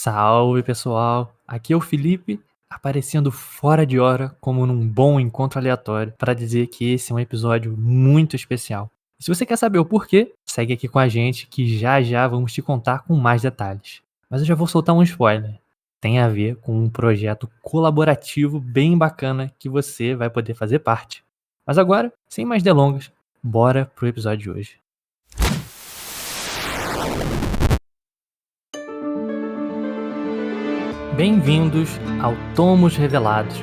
Salve pessoal, aqui é o Felipe, aparecendo fora de hora como num bom encontro aleatório para dizer que esse é um episódio muito especial. Se você quer saber o porquê, segue aqui com a gente que já já vamos te contar com mais detalhes. Mas eu já vou soltar um spoiler. Tem a ver com um projeto colaborativo bem bacana que você vai poder fazer parte. Mas agora, sem mais delongas, bora pro episódio de hoje. Bem-vindos ao Tomos Revelados,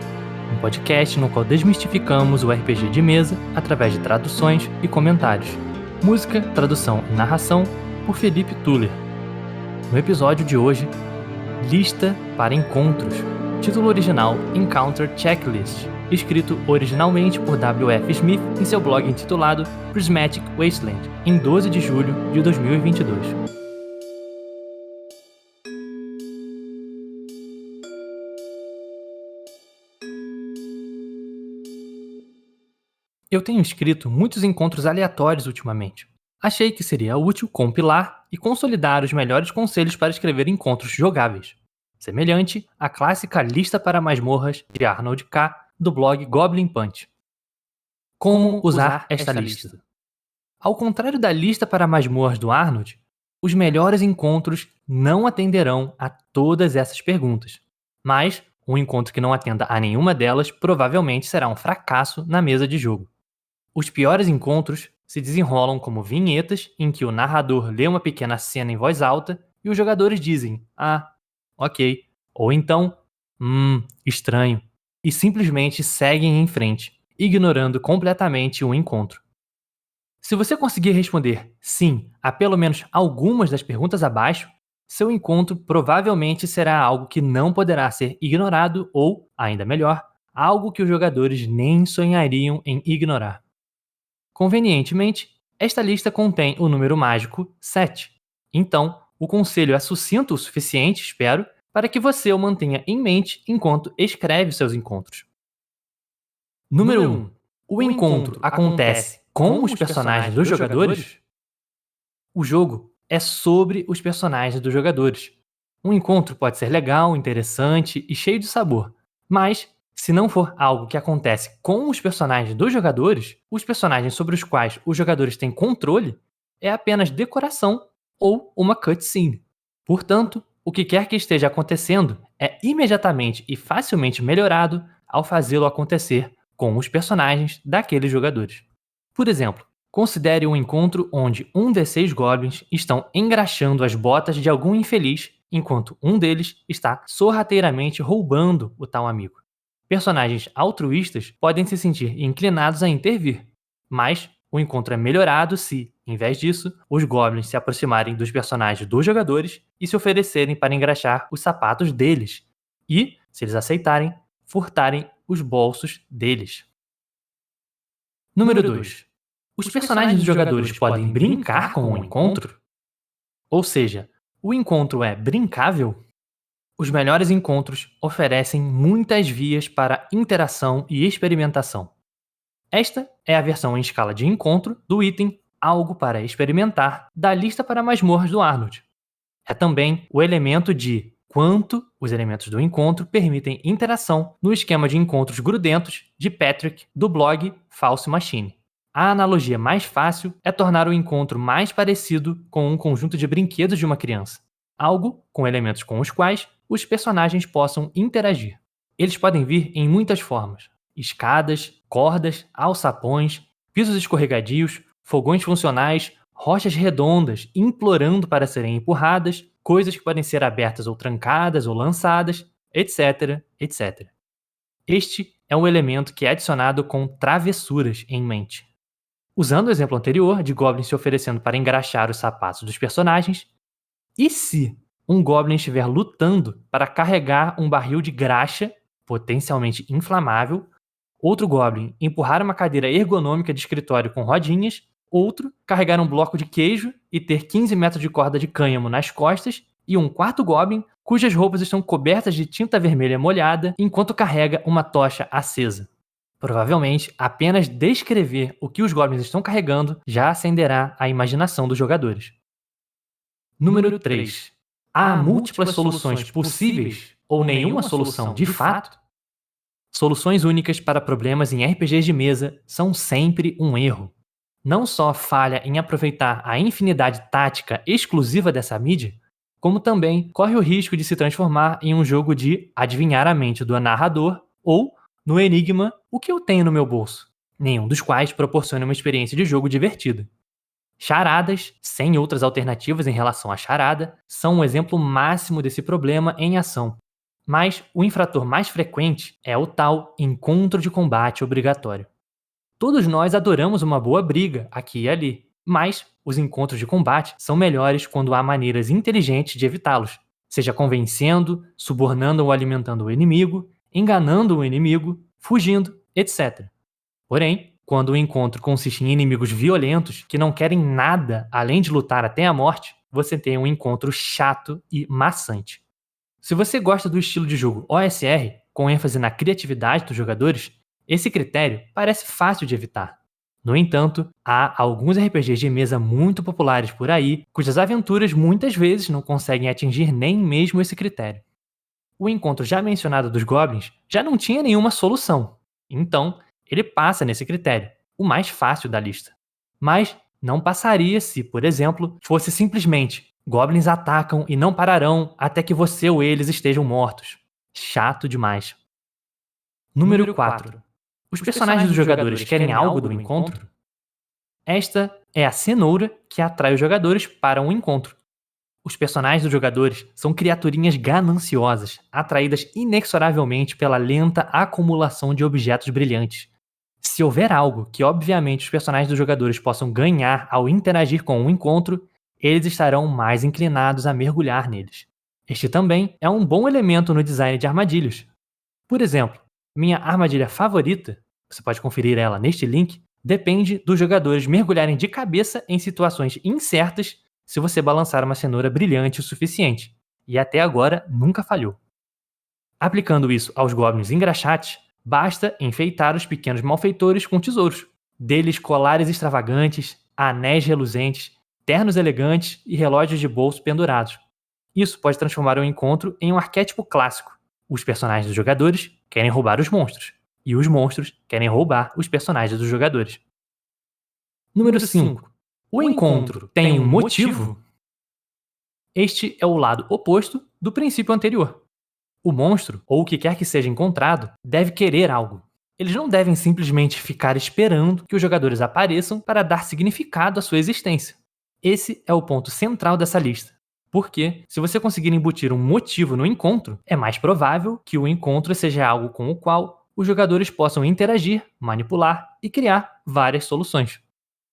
um podcast no qual desmistificamos o RPG de mesa através de traduções e comentários. Música, tradução e narração por Felipe Tuller. No episódio de hoje, Lista para Encontros, título original Encounter Checklist, escrito originalmente por W.F. Smith em seu blog intitulado Prismatic Wasteland, em 12 de julho de 2022. Eu tenho escrito muitos encontros aleatórios ultimamente. Achei que seria útil compilar e consolidar os melhores conselhos para escrever encontros jogáveis, semelhante à clássica lista para masmorras de Arnold K. do blog Goblin Punch. Como usar esta lista? Ao contrário da lista para masmorras do Arnold, os melhores encontros não atenderão a todas essas perguntas, mas um encontro que não atenda a nenhuma delas provavelmente será um fracasso na mesa de jogo. Os piores encontros se desenrolam como vinhetas em que o narrador lê uma pequena cena em voz alta e os jogadores dizem, ok, ou então, estranho, e simplesmente seguem em frente, ignorando completamente o encontro. Se você conseguir responder sim a pelo menos algumas das perguntas abaixo, seu encontro provavelmente será algo que não poderá ser ignorado ou, ainda melhor, algo que os jogadores nem sonhariam em ignorar. Convenientemente, esta lista contém o número mágico 7. Então, o conselho é sucinto o suficiente, espero, para que você o mantenha em mente enquanto escreve seus encontros. Número 1. O encontro acontece com os personagens dos jogadores? O jogo é sobre os personagens dos jogadores. Um encontro pode ser legal, interessante e cheio de sabor, mas se não for algo que acontece com os personagens dos jogadores, os personagens sobre os quais os jogadores têm controle, é apenas decoração ou uma cutscene. Portanto, o que quer que esteja acontecendo é imediatamente e facilmente melhorado ao fazê-lo acontecer com os personagens daqueles jogadores. Por exemplo, considere um encontro onde um desses 6 goblins estão engraxando as botas de algum infeliz, enquanto um deles está sorrateiramente roubando o tal amigo. Personagens altruístas podem se sentir inclinados a intervir, mas o encontro é melhorado se, em vez disso, os goblins se aproximarem dos personagens dos jogadores e se oferecerem para engraxar os sapatos deles e, se eles aceitarem, furtarem os bolsos deles. Número 2. Os personagens dos jogadores podem brincar com o encontro? Ou seja, o encontro é brincável? Os melhores encontros oferecem muitas vias para interação e experimentação. Esta é a versão em escala de encontro do item Algo para Experimentar da lista para masmorras do Arnold. É também o elemento de quanto os elementos do encontro permitem interação no esquema de encontros grudentos de Patrick do blog False Machine. A analogia mais fácil é tornar o encontro mais parecido com um conjunto de brinquedos de uma criança. Algo com elementos com os quais os personagens possam interagir. Eles podem vir em muitas formas: escadas, cordas, alçapões, pisos escorregadios, fogões funcionais, rochas redondas implorando para serem empurradas, coisas que podem ser abertas ou trancadas ou lançadas, etc, etc. Este é um elemento que é adicionado com travessuras em mente. Usando o exemplo anterior de goblins se oferecendo para engraxar os sapatos dos personagens, e se um goblin estiver lutando para carregar um barril de graxa, potencialmente inflamável, outro goblin empurrar uma cadeira ergonômica de escritório com rodinhas, outro carregar um bloco de queijo e ter 15 metros de corda de cânhamo nas costas, e um quarto goblin cujas roupas estão cobertas de tinta vermelha molhada enquanto carrega uma tocha acesa. Provavelmente, apenas descrever o que os goblins estão carregando já acenderá a imaginação dos jogadores. Número 3. Há múltiplas soluções possíveis ou nenhuma solução de fato? Soluções únicas para problemas em RPGs de mesa são sempre um erro. Não só falha em aproveitar a infinidade tática exclusiva dessa mídia, como também corre o risco de se transformar em um jogo de adivinhar a mente do narrador ou, no enigma, o que eu tenho no meu bolso, nenhum dos quais proporciona uma experiência de jogo divertida. Charadas, sem outras alternativas em relação à charada, são um exemplo máximo desse problema em ação. Mas o infrator mais frequente é o tal encontro de combate obrigatório. Todos nós adoramos uma boa briga aqui e ali, mas os encontros de combate são melhores quando há maneiras inteligentes de evitá-los, seja convencendo, subornando ou alimentando o inimigo, enganando o inimigo, fugindo, etc. Porém, quando o encontro consiste em inimigos violentos que não querem nada além de lutar até a morte, você tem um encontro chato e maçante. Se você gosta do estilo de jogo OSR, com ênfase na criatividade dos jogadores, esse critério parece fácil de evitar. No entanto, há alguns RPGs de mesa muito populares por aí, cujas aventuras muitas vezes não conseguem atingir nem mesmo esse critério. O encontro já mencionado dos Goblins já não tinha nenhuma solução, então ele passa nesse critério, o mais fácil da lista. Mas não passaria se, por exemplo, fosse simplesmente Goblins atacam e não pararão até que você ou eles estejam mortos. Chato demais. Número 4. Os personagens dos jogadores querem algo do encontro? Esta é a cenoura que atrai os jogadores para um encontro. Os personagens dos jogadores são criaturinhas gananciosas, atraídas inexoravelmente pela lenta acumulação de objetos brilhantes. Se houver algo que obviamente os personagens dos jogadores possam ganhar ao interagir com um encontro, eles estarão mais inclinados a mergulhar neles. Este também é um bom elemento no design de armadilhas. Por exemplo, minha armadilha favorita, você pode conferir ela neste link, depende dos jogadores mergulharem de cabeça em situações incertas se você balançar uma cenoura brilhante o suficiente, e até agora nunca falhou. Aplicando isso aos goblins engraxates, basta enfeitar os pequenos malfeitores com tesouros, deles colares extravagantes, anéis reluzentes, ternos elegantes e relógios de bolso pendurados. Isso pode transformar o encontro em um arquétipo clássico. Os personagens dos jogadores querem roubar os monstros, e os monstros querem roubar os personagens dos jogadores. Número 5. O encontro tem um motivo? Este é o lado oposto do princípio anterior. O monstro, ou o que quer que seja encontrado, deve querer algo. Eles não devem simplesmente ficar esperando que os jogadores apareçam para dar significado à sua existência. Esse é o ponto central dessa lista. Porque, se você conseguir embutir um motivo no encontro, é mais provável que o encontro seja algo com o qual os jogadores possam interagir, manipular e criar várias soluções.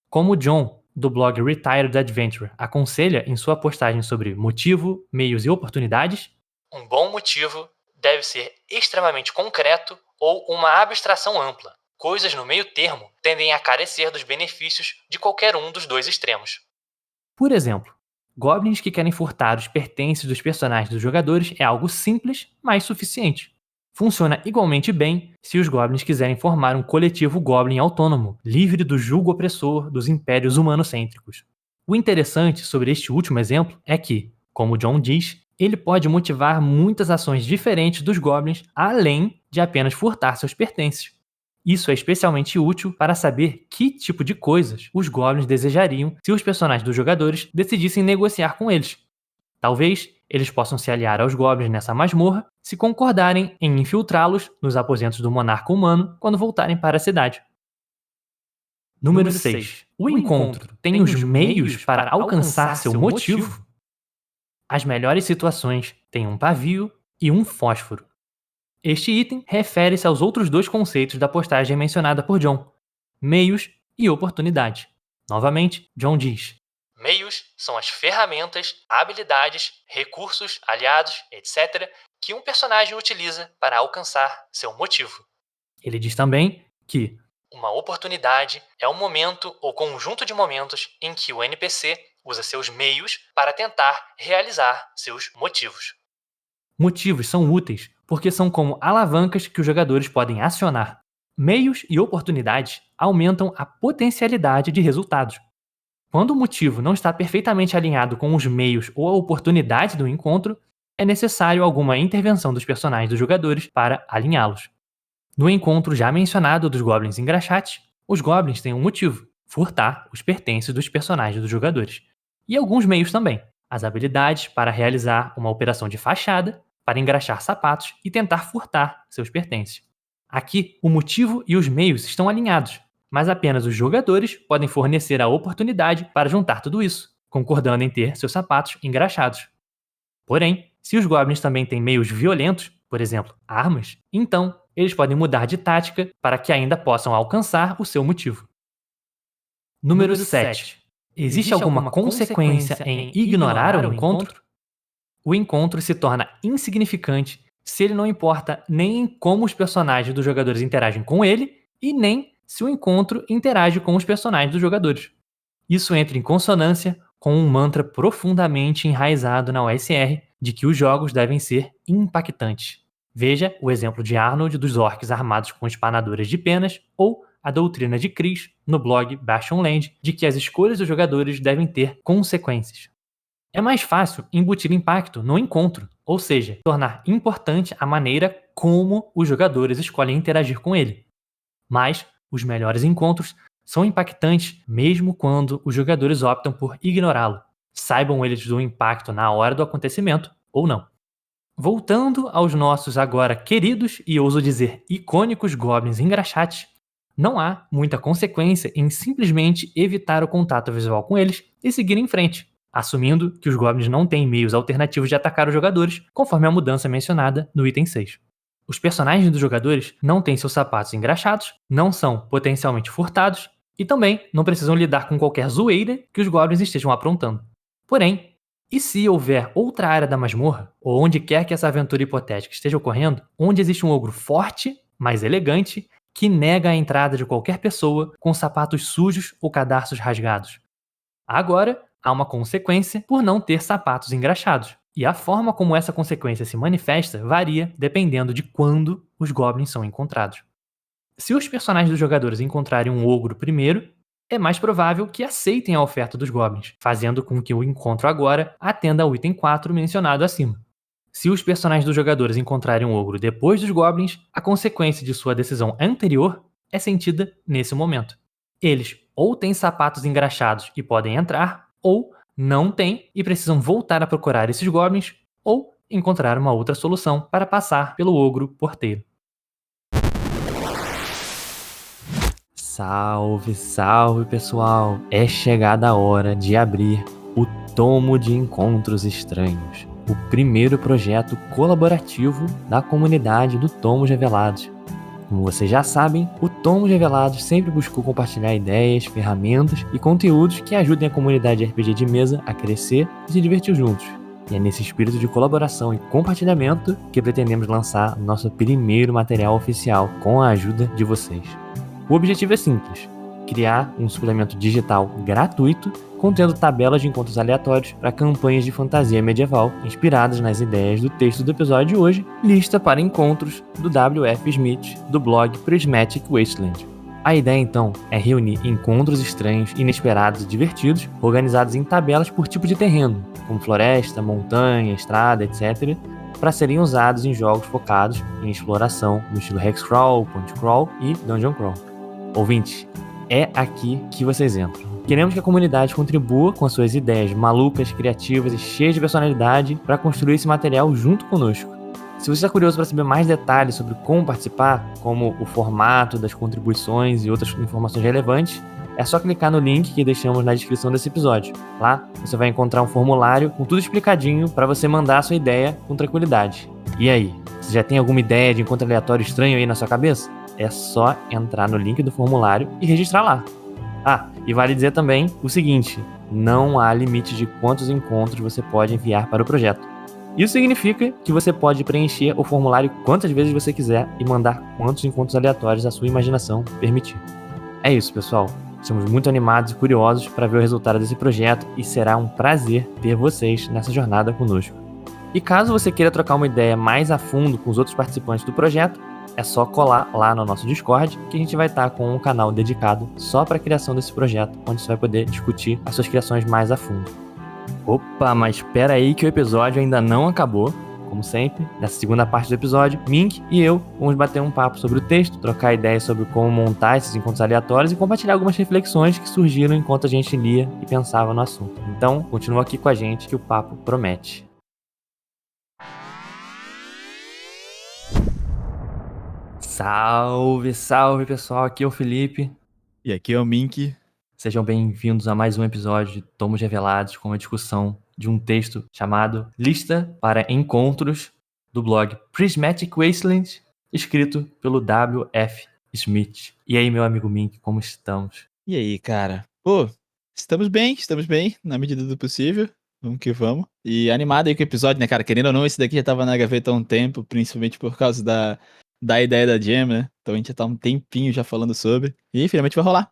Como o John, do blog Retired Adventurer, aconselha em sua postagem sobre motivo, meios e oportunidades, um bom motivo deve ser extremamente concreto ou uma abstração ampla. Coisas no meio termo tendem a carecer dos benefícios de qualquer um dos dois extremos. Por exemplo, goblins que querem furtar os pertences dos personagens dos jogadores é algo simples, mas suficiente. Funciona igualmente bem se os goblins quiserem formar um coletivo goblin autônomo, livre do jugo opressor dos impérios humanocêntricos. O interessante sobre este último exemplo é que, como John diz, ele pode motivar muitas ações diferentes dos goblins além de apenas furtar seus pertences. Isso é especialmente útil para saber que tipo de coisas os goblins desejariam se os personagens dos jogadores decidissem negociar com eles. Talvez eles possam se aliar aos goblins nessa masmorra se concordarem em infiltrá-los nos aposentos do monarca humano quando voltarem para a cidade. Número 6. O encontro tem os meios para alcançar seu motivo? As melhores situações têm um pavio e um fósforo. Este item refere-se aos outros dois conceitos da postagem mencionada por John: meios e oportunidade. Novamente, John diz: meios são as ferramentas, habilidades, recursos, aliados, etc., que um personagem utiliza para alcançar seu motivo. Ele diz também que uma oportunidade é um momento ou conjunto de momentos em que o NPC usa seus meios para tentar realizar seus motivos. Motivos são úteis porque são como alavancas que os jogadores podem acionar. Meios e oportunidades aumentam a potencialidade de resultados. Quando o motivo não está perfeitamente alinhado com os meios ou a oportunidade do encontro, é necessário alguma intervenção dos personagens dos jogadores para alinhá-los. No encontro já mencionado dos Goblins Engraxate, os Goblins têm um motivo: furtar os pertences dos personagens dos jogadores. E alguns meios também: as habilidades para realizar uma operação de fachada, para engraxar sapatos e tentar furtar seus pertences. Aqui, o motivo e os meios estão alinhados, mas apenas os jogadores podem fornecer a oportunidade para juntar tudo isso, concordando em ter seus sapatos engraxados. Porém, se os Goblins também têm meios violentos, por exemplo, armas, então eles podem mudar de tática para que ainda possam alcançar o seu motivo. Número 7. Existe alguma consequência em ignorar o encontro? O encontro se torna insignificante se ele não importa nem em como os personagens dos jogadores interagem com ele e nem se o encontro interage com os personagens dos jogadores. Isso entra em consonância com um mantra profundamente enraizado na OSR de que os jogos devem ser impactantes. Veja o exemplo de Arnold dos orcs armados com espanaduras de penas ou a doutrina de Chris no blog Bastion Land de que as escolhas dos jogadores devem ter consequências. É mais fácil embutir impacto no encontro, ou seja, tornar importante a maneira como os jogadores escolhem interagir com ele. Mas os melhores encontros são impactantes mesmo quando os jogadores optam por ignorá-lo, saibam eles do impacto na hora do acontecimento ou não. Voltando aos nossos agora queridos e ouso dizer icônicos Goblins Engraxate, não há muita consequência em simplesmente evitar o contato visual com eles e seguir em frente, assumindo que os Goblins não têm meios alternativos de atacar os jogadores, conforme a mudança mencionada no item 6. Os personagens dos jogadores não têm seus sapatos engraxados, não são potencialmente furtados e também não precisam lidar com qualquer zoeira que os Goblins estejam aprontando. Porém, e se houver outra área da masmorra, ou onde quer que essa aventura hipotética esteja ocorrendo, onde existe um ogro forte, mas elegante, que nega a entrada de qualquer pessoa com sapatos sujos ou cadarços rasgados? Agora, há uma consequência por não ter sapatos engraxados, e a forma como essa consequência se manifesta varia dependendo de quando os Goblins são encontrados. Se os personagens dos jogadores encontrarem um ogro primeiro, é mais provável que aceitem a oferta dos Goblins, fazendo com que o encontro agora atenda ao item 4 mencionado acima. Se os personagens dos jogadores encontrarem um ogro depois dos Goblins, a consequência de sua decisão anterior é sentida nesse momento. Eles ou têm sapatos engraxados e podem entrar, ou não têm e precisam voltar a procurar esses Goblins, ou encontrar uma outra solução para passar pelo ogro porteiro. Salve, salve pessoal! É chegada a hora de abrir o Tomo de Encontros Estranhos, o primeiro projeto colaborativo da comunidade do Tomos Revelados. Como vocês já sabem, o Tomos Revelados sempre buscou compartilhar ideias, ferramentas e conteúdos que ajudem a comunidade de RPG de mesa a crescer e se divertir juntos. E é nesse espírito de colaboração e compartilhamento que pretendemos lançar nosso primeiro material oficial com a ajuda de vocês. O objetivo é simples: criar um suplemento digital gratuito contendo tabelas de encontros aleatórios para campanhas de fantasia medieval inspiradas nas ideias do texto do episódio de hoje, lista para encontros do W.F. Smith do blog Prismatic Wasteland. A ideia então é reunir encontros estranhos, inesperados e divertidos, organizados em tabelas por tipo de terreno, como floresta, montanha, estrada, etc., para serem usados em jogos focados em exploração no estilo Hexcrawl, Point Crawl e Dungeon Crawl. Ouvintes, é aqui que vocês entram. Queremos que a comunidade contribua com as suas ideias malucas, criativas e cheias de personalidade para construir esse material junto conosco. Se você está curioso para saber mais detalhes sobre como participar, como o formato das contribuições e outras informações relevantes, é só clicar no link que deixamos na descrição desse episódio. Lá você vai encontrar um formulário com tudo explicadinho para você mandar a sua ideia com tranquilidade. E aí, você já tem alguma ideia de encontro aleatório estranho aí na sua cabeça? É só entrar no link do formulário e registrar lá. E vale dizer também o seguinte: não há limite de quantos encontros você pode enviar para o projeto. Isso significa que você pode preencher o formulário quantas vezes você quiser e mandar quantos encontros aleatórios a sua imaginação permitir. É isso, pessoal. Estamos muito animados e curiosos para ver o resultado desse projeto e será um prazer ter vocês nessa jornada conosco. E caso você queira trocar uma ideia mais a fundo com os outros participantes do projeto, é só colar lá no nosso Discord, que a gente vai estar com um canal dedicado só para a criação desse projeto, onde você vai poder discutir as suas criações mais a fundo. Opa, mas espera aí que o episódio ainda não acabou. Como sempre, nessa segunda parte do episódio, Mink e eu vamos bater um papo sobre o texto, trocar ideias sobre como montar esses encontros aleatórios e compartilhar algumas reflexões que surgiram enquanto a gente lia e pensava no assunto. Então, continua aqui com a gente que o papo promete. Salve, salve pessoal, aqui é o Felipe. E aqui é o Mink. Sejam bem-vindos a mais um episódio de Tomos Revelados, com uma discussão de um texto chamado Lista para Encontros, do blog Prismatic Wasteland, escrito pelo W.F. Smith. E aí, meu amigo Mink, como estamos? E aí, cara? Pô, estamos bem, na medida do possível. Vamos que vamos. E animado aí com o episódio, né, cara? Querendo ou não, esse daqui já tava na gaveta há um tempo, principalmente por causa da ideia da Jam, né? Então a gente já tá um tempinho já falando sobre. E finalmente vai rolar.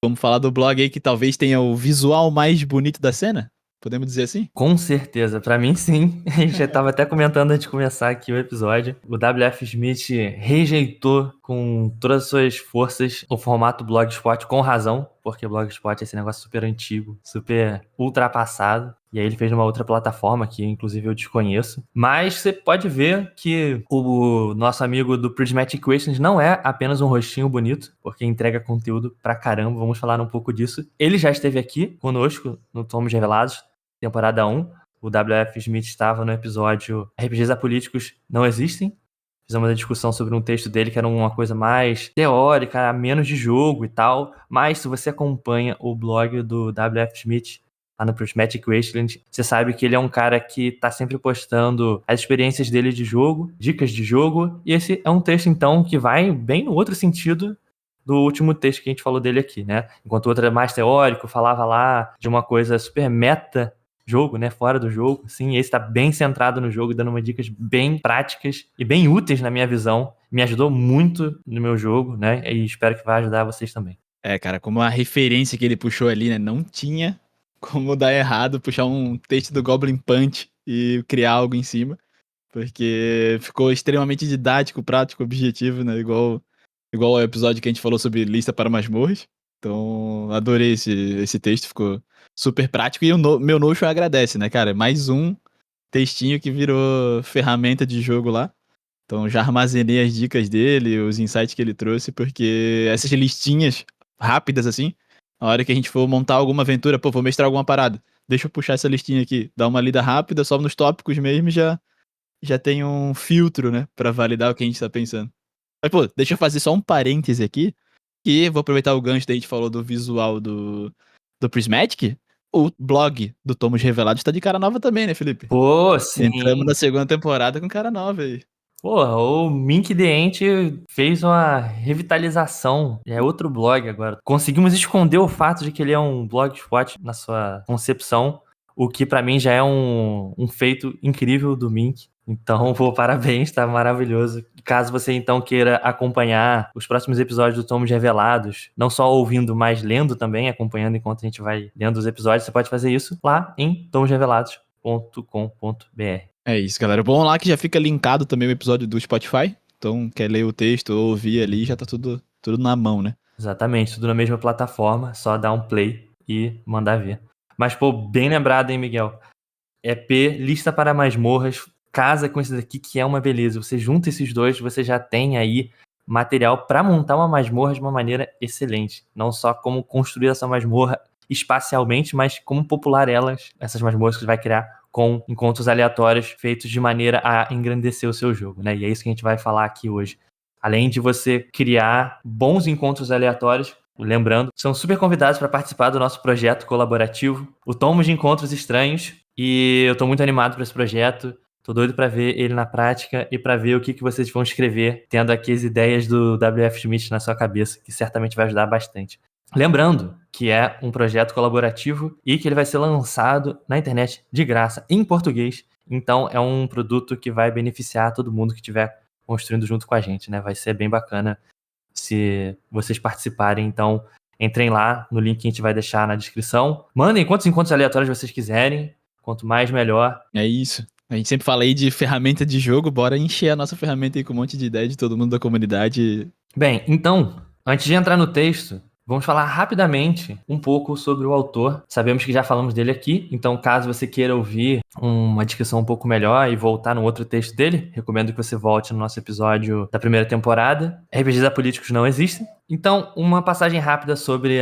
Vamos falar do blog aí que talvez tenha o visual mais bonito da cena? Podemos dizer assim? Com certeza, pra mim sim. A gente já tava até comentando antes de começar aqui o episódio. O W.F. Smith rejeitou com todas as suas forças o formato Blogspot, com razão, porque Blogspot é esse negócio super antigo, super ultrapassado. E aí ele fez numa outra plataforma que inclusive eu desconheço. Mas você pode ver que o nosso amigo do Prismatic Questions não é apenas um rostinho bonito, porque entrega conteúdo pra caramba. Vamos falar um pouco disso. Ele já esteve aqui conosco no Tomos Revelados, temporada 1. O W.F. Smith estava no episódio RPGs Apolíticos Não Existem. Fizemos uma discussão sobre um texto dele que era uma coisa mais teórica, menos de jogo e tal. Mas se você acompanha o blog do W.F. Smith lá no Prismatic Wasteland, você sabe que ele é um cara que tá sempre postando as experiências dele de jogo, dicas de jogo. E esse é um texto, então, que vai bem no outro sentido do último texto que a gente falou dele aqui, né? Enquanto o outro era mais teórico, falava lá de uma coisa super meta jogo, né, fora do jogo, sim, esse tá bem centrado no jogo, dando umas dicas bem práticas e bem úteis na minha visão, me ajudou muito no meu jogo, né, e espero que vai ajudar vocês também. É, cara, como a referência que ele puxou ali, né, não tinha como dar errado puxar um texto do Goblin Punch e criar algo em cima, porque ficou extremamente didático, prático, objetivo, né, igual ao episódio que a gente falou sobre lista para masmorras. Então, adorei esse texto, ficou super prático. E meu Notion agradece, né, cara? Mais um textinho que virou ferramenta de jogo lá. Então, já armazenei as dicas dele, os insights que ele trouxe, porque essas listinhas rápidas, assim, na hora que a gente for montar alguma aventura, pô, vou mestrar alguma parada, deixa eu puxar essa listinha aqui, dar uma lida rápida, só nos tópicos mesmo, já tem um filtro, né, pra validar o que a gente tá pensando. Mas, pô, deixa eu fazer só um parêntese aqui, e vou aproveitar o gancho da gente falou do visual do Prismatic. O blog do Tomos Revelados tá de cara nova também, né, Felipe? Pô, sim. Entramos na segunda temporada com cara nova aí. Pô, o Mink The Ant fez uma revitalização, é outro blog agora. Conseguimos esconder o fato de que ele é um blogspot na sua concepção, o que pra mim já é um feito incrível do Mink. Então, pô, parabéns, tá maravilhoso. Caso você então queira acompanhar os próximos episódios do Tomos Revelados, não só ouvindo, mas lendo também, acompanhando enquanto a gente vai lendo os episódios, você pode fazer isso lá em tomosrevelados.com.br. É isso, galera. Bom lá que já fica linkado também o episódio do Spotify. Então, quer ler o texto ou ouvir ali, já tá tudo na mão, né? Exatamente, tudo na mesma plataforma, só dar um play e mandar ver. Mas, pô, bem lembrado, hein, Miguel? EP, lista para masmorras, casa com esse daqui que é uma beleza. Você junta esses dois, você já tem aí material para montar uma masmorra de uma maneira excelente. Não só como construir essa masmorra espacialmente, mas como popular essas masmorras que você vai criar com encontros aleatórios feitos de maneira a engrandecer o seu jogo, né? E é isso que a gente vai falar aqui hoje. Além de você criar bons encontros aleatórios, lembrando, são super convidados para participar do nosso projeto colaborativo, o Tomos de Encontros Estranhos, e eu tô muito animado para esse projeto. Tô doido para ver ele na prática e para ver o que vocês vão escrever, tendo aqui as ideias do W.F. Smith na sua cabeça, que certamente vai ajudar bastante. Lembrando que é um projeto colaborativo e que ele vai ser lançado na internet de graça, em português. Então é um produto que vai beneficiar todo mundo que estiver construindo junto com a gente, né? Vai ser bem bacana se vocês participarem. Então entrem lá no link que a gente vai deixar na descrição. Mandem quantos encontros aleatórios vocês quiserem. Quanto mais, melhor. É isso. A gente sempre fala aí de ferramenta de jogo, bora encher a nossa ferramenta aí com um monte de ideia de todo mundo da comunidade. Bem, então, antes de entrar no texto, vamos falar rapidamente um pouco sobre o autor. Sabemos que já falamos dele aqui, então caso você queira ouvir uma descrição um pouco melhor e voltar no outro texto dele, recomendo que você volte no nosso episódio da primeira temporada. RPGs apolíticos não existem. Então, uma passagem rápida sobre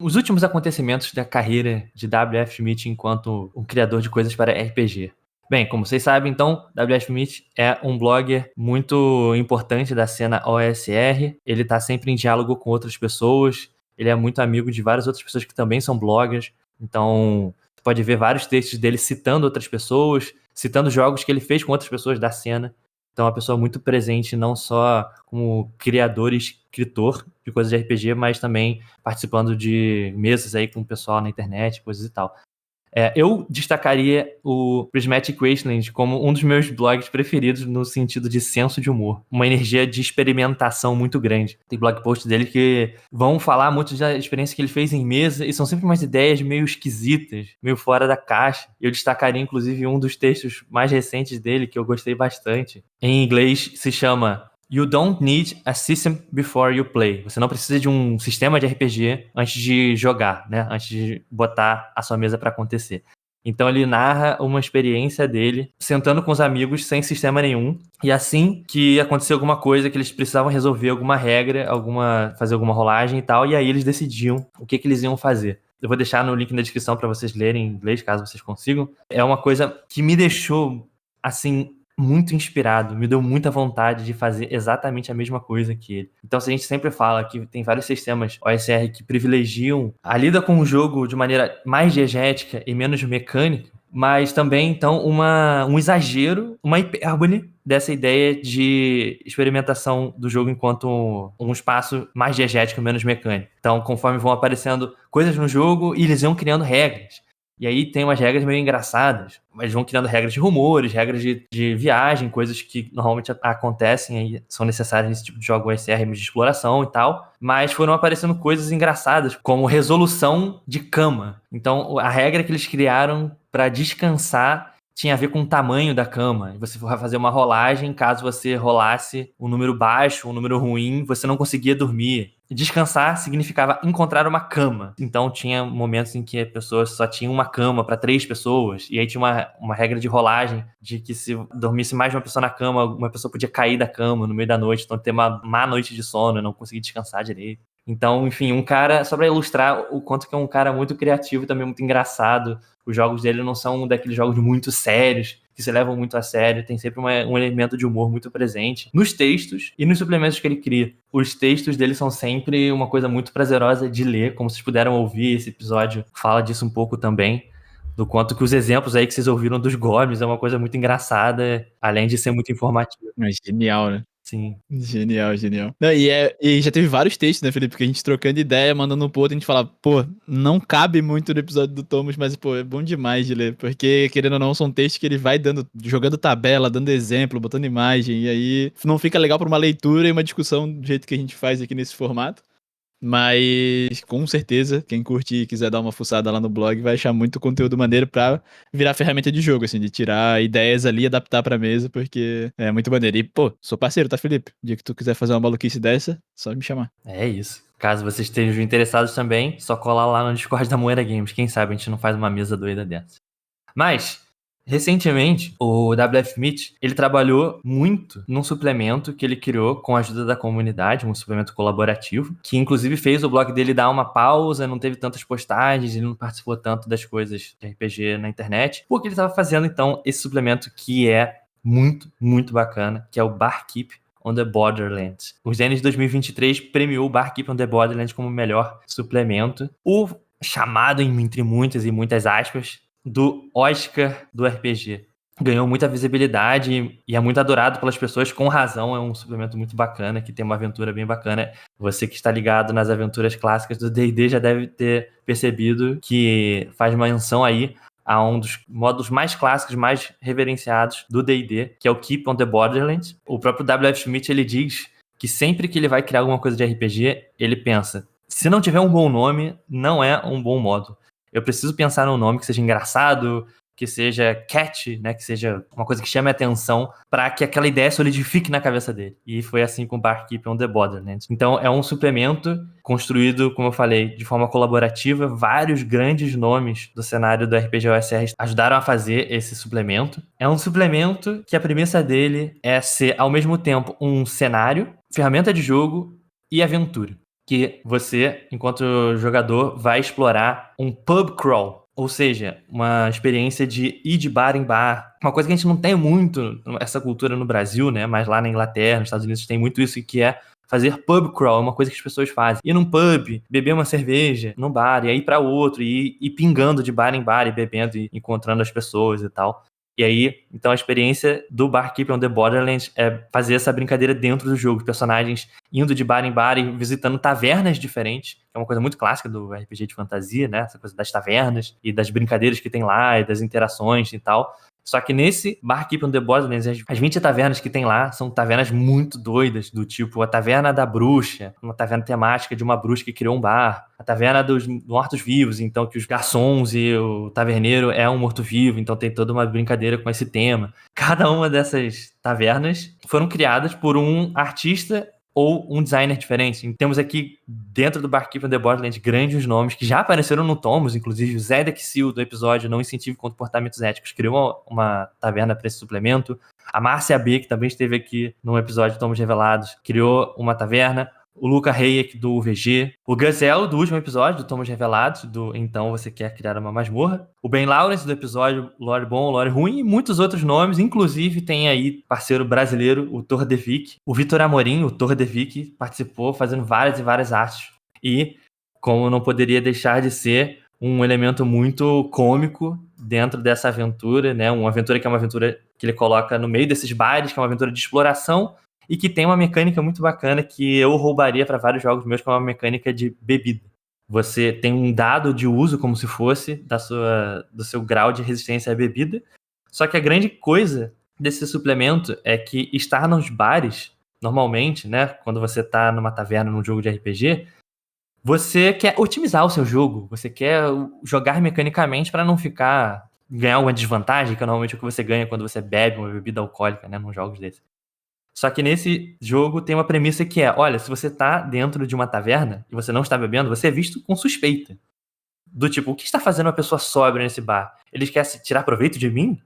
os últimos acontecimentos da carreira de W.F. Smith enquanto um criador de coisas para RPG. Bem, como vocês sabem, então, W.F. Smith é um blogger muito importante da cena OSR. Ele está sempre em diálogo com outras pessoas. Ele é muito amigo de várias outras pessoas que também são bloggers. Então, você pode ver vários textos dele citando outras pessoas, citando jogos que ele fez com outras pessoas da cena. Então, é uma pessoa muito presente, não só como criador e escritor de coisas de RPG, mas também participando de mesas aí com o pessoal na internet, coisas e tal. Eu destacaria o Prismatic Wasteland como um dos meus blogs preferidos no sentido de senso de humor. Uma energia de experimentação muito grande. Tem blog posts dele que vão falar muito da experiência que ele fez em mesa e são sempre umas ideias meio esquisitas, meio fora da caixa. Eu destacaria, inclusive, um dos textos mais recentes dele que eu gostei bastante. Em inglês se chama You don't need a system before you play. Você não precisa de um sistema de RPG antes de jogar, né? Antes de botar a sua mesa para acontecer. Então ele narra uma experiência dele sentando com os amigos sem sistema nenhum. E assim que aconteceu alguma coisa, que eles precisavam resolver alguma regra, fazer alguma rolagem e tal, e aí eles decidiam o que eles iam fazer. Eu vou deixar no link na descrição para vocês lerem em inglês, caso vocês consigam. É uma coisa que me deixou, assim, muito inspirado, me deu muita vontade de fazer exatamente a mesma coisa que ele. Então, se a gente sempre fala que tem vários sistemas OSR que privilegiam a lida com o jogo de maneira mais diegética e menos mecânica, mas também, então, um exagero, uma hipérbole dessa ideia de experimentação do jogo enquanto um espaço mais diegético, menos mecânico. Então, conforme vão aparecendo coisas no jogo, eles vão criando regras. E aí tem umas regras meio engraçadas, mas vão criando regras de rumores, regras de viagem, coisas que normalmente acontecem e são necessárias nesse tipo de jogo OSR de exploração e tal. Mas foram aparecendo coisas engraçadas, como resolução de cama. Então, a regra que eles criaram para descansar tinha a ver com o tamanho da cama. Você vai fazer uma rolagem, caso você rolasse um número baixo, um número ruim, você não conseguia dormir. Descansar significava encontrar uma cama. Então tinha momentos em que a pessoa só tinha uma cama para 3 pessoas. E aí tinha uma regra de rolagem de que se dormisse mais de uma pessoa na cama, uma pessoa podia cair da cama no meio da noite. Então ter uma má noite de sono e não conseguir descansar direito. Então, enfim, um cara, só para ilustrar o quanto que é um cara muito criativo e também muito engraçado. Os jogos dele não são daqueles jogos muito sérios, que se levam muito a sério, tem sempre um elemento de humor muito presente nos textos e nos suplementos que ele cria. Os textos dele são sempre uma coisa muito prazerosa de ler, como vocês puderam ouvir, esse episódio fala disso um pouco também, do quanto que os exemplos aí que vocês ouviram dos goblins é uma coisa muito engraçada, além de ser muito informativa. É genial, né? Sim. Genial, genial. Não, e já teve vários textos, né, Felipe? Que a gente trocando ideia, mandando um pro outro, a gente fala, pô, não cabe muito no episódio do Thomas, mas, pô, é bom demais de ler. Porque, querendo ou não, são textos que ele vai jogando tabela, dando exemplo, botando imagem, e aí não fica legal pra uma leitura e uma discussão do jeito que a gente faz aqui nesse formato. Mas, com certeza, quem curte e quiser dar uma fuçada lá no blog vai achar muito conteúdo maneiro pra virar ferramenta de jogo, assim, de tirar ideias ali e adaptar pra mesa, porque é muito maneiro. E, pô, sou parceiro, tá, Felipe? O dia que tu quiser fazer uma maluquice dessa, só me chamar. É isso. Caso vocês estejam interessados também, só colar lá no Discord da Moeda Games. Quem sabe a gente não faz uma mesa doida dessa. Mas, recentemente, o W.F. Smith, ele trabalhou muito num suplemento que ele criou com a ajuda da comunidade, um suplemento colaborativo, que inclusive fez o blog dele dar uma pausa, não teve tantas postagens, ele não participou tanto das coisas de RPG na internet, porque ele estava fazendo, então, esse suplemento que é muito, muito bacana, que é o Barkeep on the Borderlands. O Zenith de 2023 premiou o Barkeep on the Borderlands como o melhor suplemento. O chamado, entre muitas e muitas aspas, do Oscar do RPG. Ganhou muita visibilidade e é muito adorado pelas pessoas, com razão. É um suplemento muito bacana, que tem uma aventura bem bacana. Você que está ligado nas aventuras clássicas do D&D já deve ter percebido que faz menção aí a um dos modos mais clássicos, mais reverenciados do D&D, que é o Keep on the Borderlands. O próprio W.F. Smith, ele diz que sempre que ele vai criar alguma coisa de RPG, ele pensa, se não tiver um bom nome, não é um bom modo. Eu preciso pensar num nome que seja engraçado, que seja catchy, né, que seja uma coisa que chame a atenção para que aquela ideia solidifique na cabeça dele. E foi assim com o Barkeep on the Borderlands. Então é um suplemento construído, como eu falei, de forma colaborativa. Vários grandes nomes do cenário do RPG OSR ajudaram a fazer esse suplemento. É um suplemento que a premissa dele é ser, ao mesmo tempo, um cenário, ferramenta de jogo e aventura. Que você, enquanto jogador, vai explorar um pub crawl, ou seja, uma experiência de ir de bar em bar. Uma coisa que a gente não tem muito, essa cultura no Brasil, né? Mas lá na Inglaterra, nos Estados Unidos, tem muito isso, que é fazer pub crawl, é uma coisa que as pessoas fazem. Ir num pub, beber uma cerveja num bar, e aí ir pra outro, e ir pingando de bar em bar, e bebendo, e encontrando as pessoas e tal. E aí, então a experiência do Barkeep on the Borderlands é fazer essa brincadeira dentro do jogo. Personagens indo de bar em bar e visitando tavernas diferentes, que é uma coisa muito clássica do RPG de fantasia, né? Essa coisa das tavernas e das brincadeiras que tem lá e das interações e tal. Só que nesse Barkeep on the Borderlands, as 20 tavernas que tem lá são tavernas muito doidas, do tipo a Taverna da Bruxa, uma taverna temática de uma bruxa que criou um bar, a Taverna dos Mortos-Vivos, então que os garçons e o taverneiro é um morto-vivo, então tem toda uma brincadeira com esse tema. Cada uma dessas tavernas foram criadas por um artista ou um designer diferente. E temos aqui, dentro do Barkeep on the Borderlands, grandes nomes que já apareceram no Tomos, inclusive o Zé Dexil, do episódio Não Incentive Comportamentos Éticos, criou uma taverna para esse suplemento. A Márcia B, que também esteve aqui num episódio de Tomos Revelados, criou uma taverna. O Luca Hayek, do VG. O Gazelle, do último episódio do Tomos Revelados, do Então Você Quer Criar uma Masmorra. O Ben Lawrence, do episódio Lore Bom, Lore Ruim, e muitos outros nomes. Inclusive, tem aí parceiro brasileiro, o Tordevic. O Vitor Amorim, o Tordevic, participou fazendo várias e várias artes. E, como não poderia deixar de ser, um elemento muito cômico dentro dessa aventura, né? Uma aventura que é uma aventura que ele coloca no meio desses bares, que é uma aventura de exploração, e que tem uma mecânica muito bacana que eu roubaria para vários jogos meus, que é uma mecânica de bebida. Você tem um dado de uso como se fosse do seu grau de resistência à bebida, só que a grande coisa desse suplemento é que estar nos bares, normalmente, né, quando você está numa taverna, num jogo de RPG, você quer otimizar o seu jogo, você quer jogar mecanicamente para não ganhar alguma desvantagem, que é normalmente o que você ganha quando você bebe uma bebida alcoólica, né, num jogos desses. Só que nesse jogo tem uma premissa que é, olha, se você tá dentro de uma taverna e você não está bebendo, você é visto com suspeita. Do tipo, o que está fazendo uma pessoa sóbria nesse bar? Eles querem tirar proveito de mim?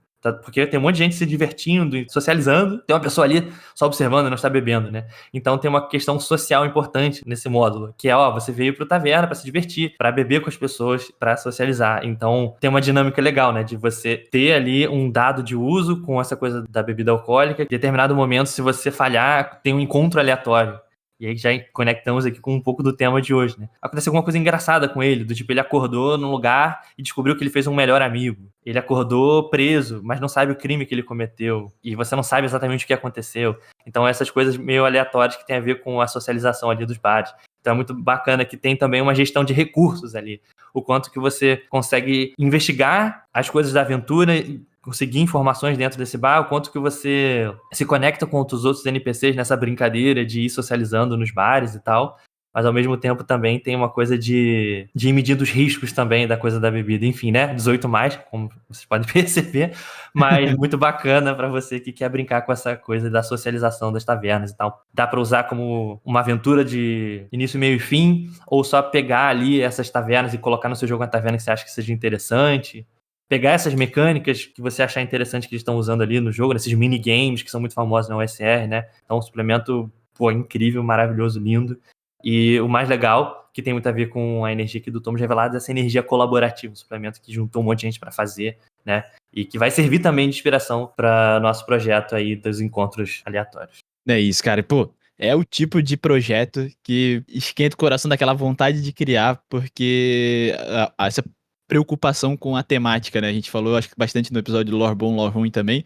Porque tem um monte de gente se divertindo e socializando, tem uma pessoa ali só observando e não está bebendo, né? Então tem uma questão social importante nesse módulo, que é, você veio pro taverna para se divertir, para beber com as pessoas, para socializar. Então tem uma dinâmica legal, né? De você ter ali um dado de uso com essa coisa da bebida alcoólica. Em determinado momento, se você falhar, tem um encontro aleatório. E aí já conectamos aqui com um pouco do tema de hoje, né? Aconteceu alguma coisa engraçada com ele, do tipo, ele acordou num lugar e descobriu que ele fez um melhor amigo. Ele acordou preso, mas não sabe o crime que ele cometeu. E você não sabe exatamente o que aconteceu. Então essas coisas meio aleatórias que tem a ver com a socialização ali dos bares. Então é muito bacana que tem também uma gestão de recursos ali. O quanto que você consegue investigar as coisas da aventura, conseguir informações dentro desse bar, o quanto que você se conecta com os outros NPCs nessa brincadeira de ir socializando nos bares e tal, mas ao mesmo tempo também tem uma coisa de ir medindo os riscos também da coisa da bebida, enfim, né, 18+, como vocês podem perceber, mas muito bacana pra você que quer brincar com essa coisa da socialização das tavernas e tal. Dá pra usar como uma aventura de início, meio e fim, ou só pegar ali essas tavernas e colocar no seu jogo uma taverna que você acha que seja interessante, pegar essas mecânicas que você achar interessante que eles estão usando ali no jogo, nesses minigames que são muito famosos na OSR, né? Então, um suplemento, incrível, maravilhoso, lindo. E o mais legal, que tem muito a ver com a energia aqui do Tomos Revelados, é essa energia colaborativa, um suplemento que juntou um monte de gente para fazer, né? E que vai servir também de inspiração para nosso projeto aí dos encontros aleatórios. É isso, cara. Pô, é o tipo de projeto que esquenta o coração daquela vontade de criar, porque essa preocupação com a temática, né? A gente falou, acho que bastante no episódio do Lore Bom, Lore Ruim também,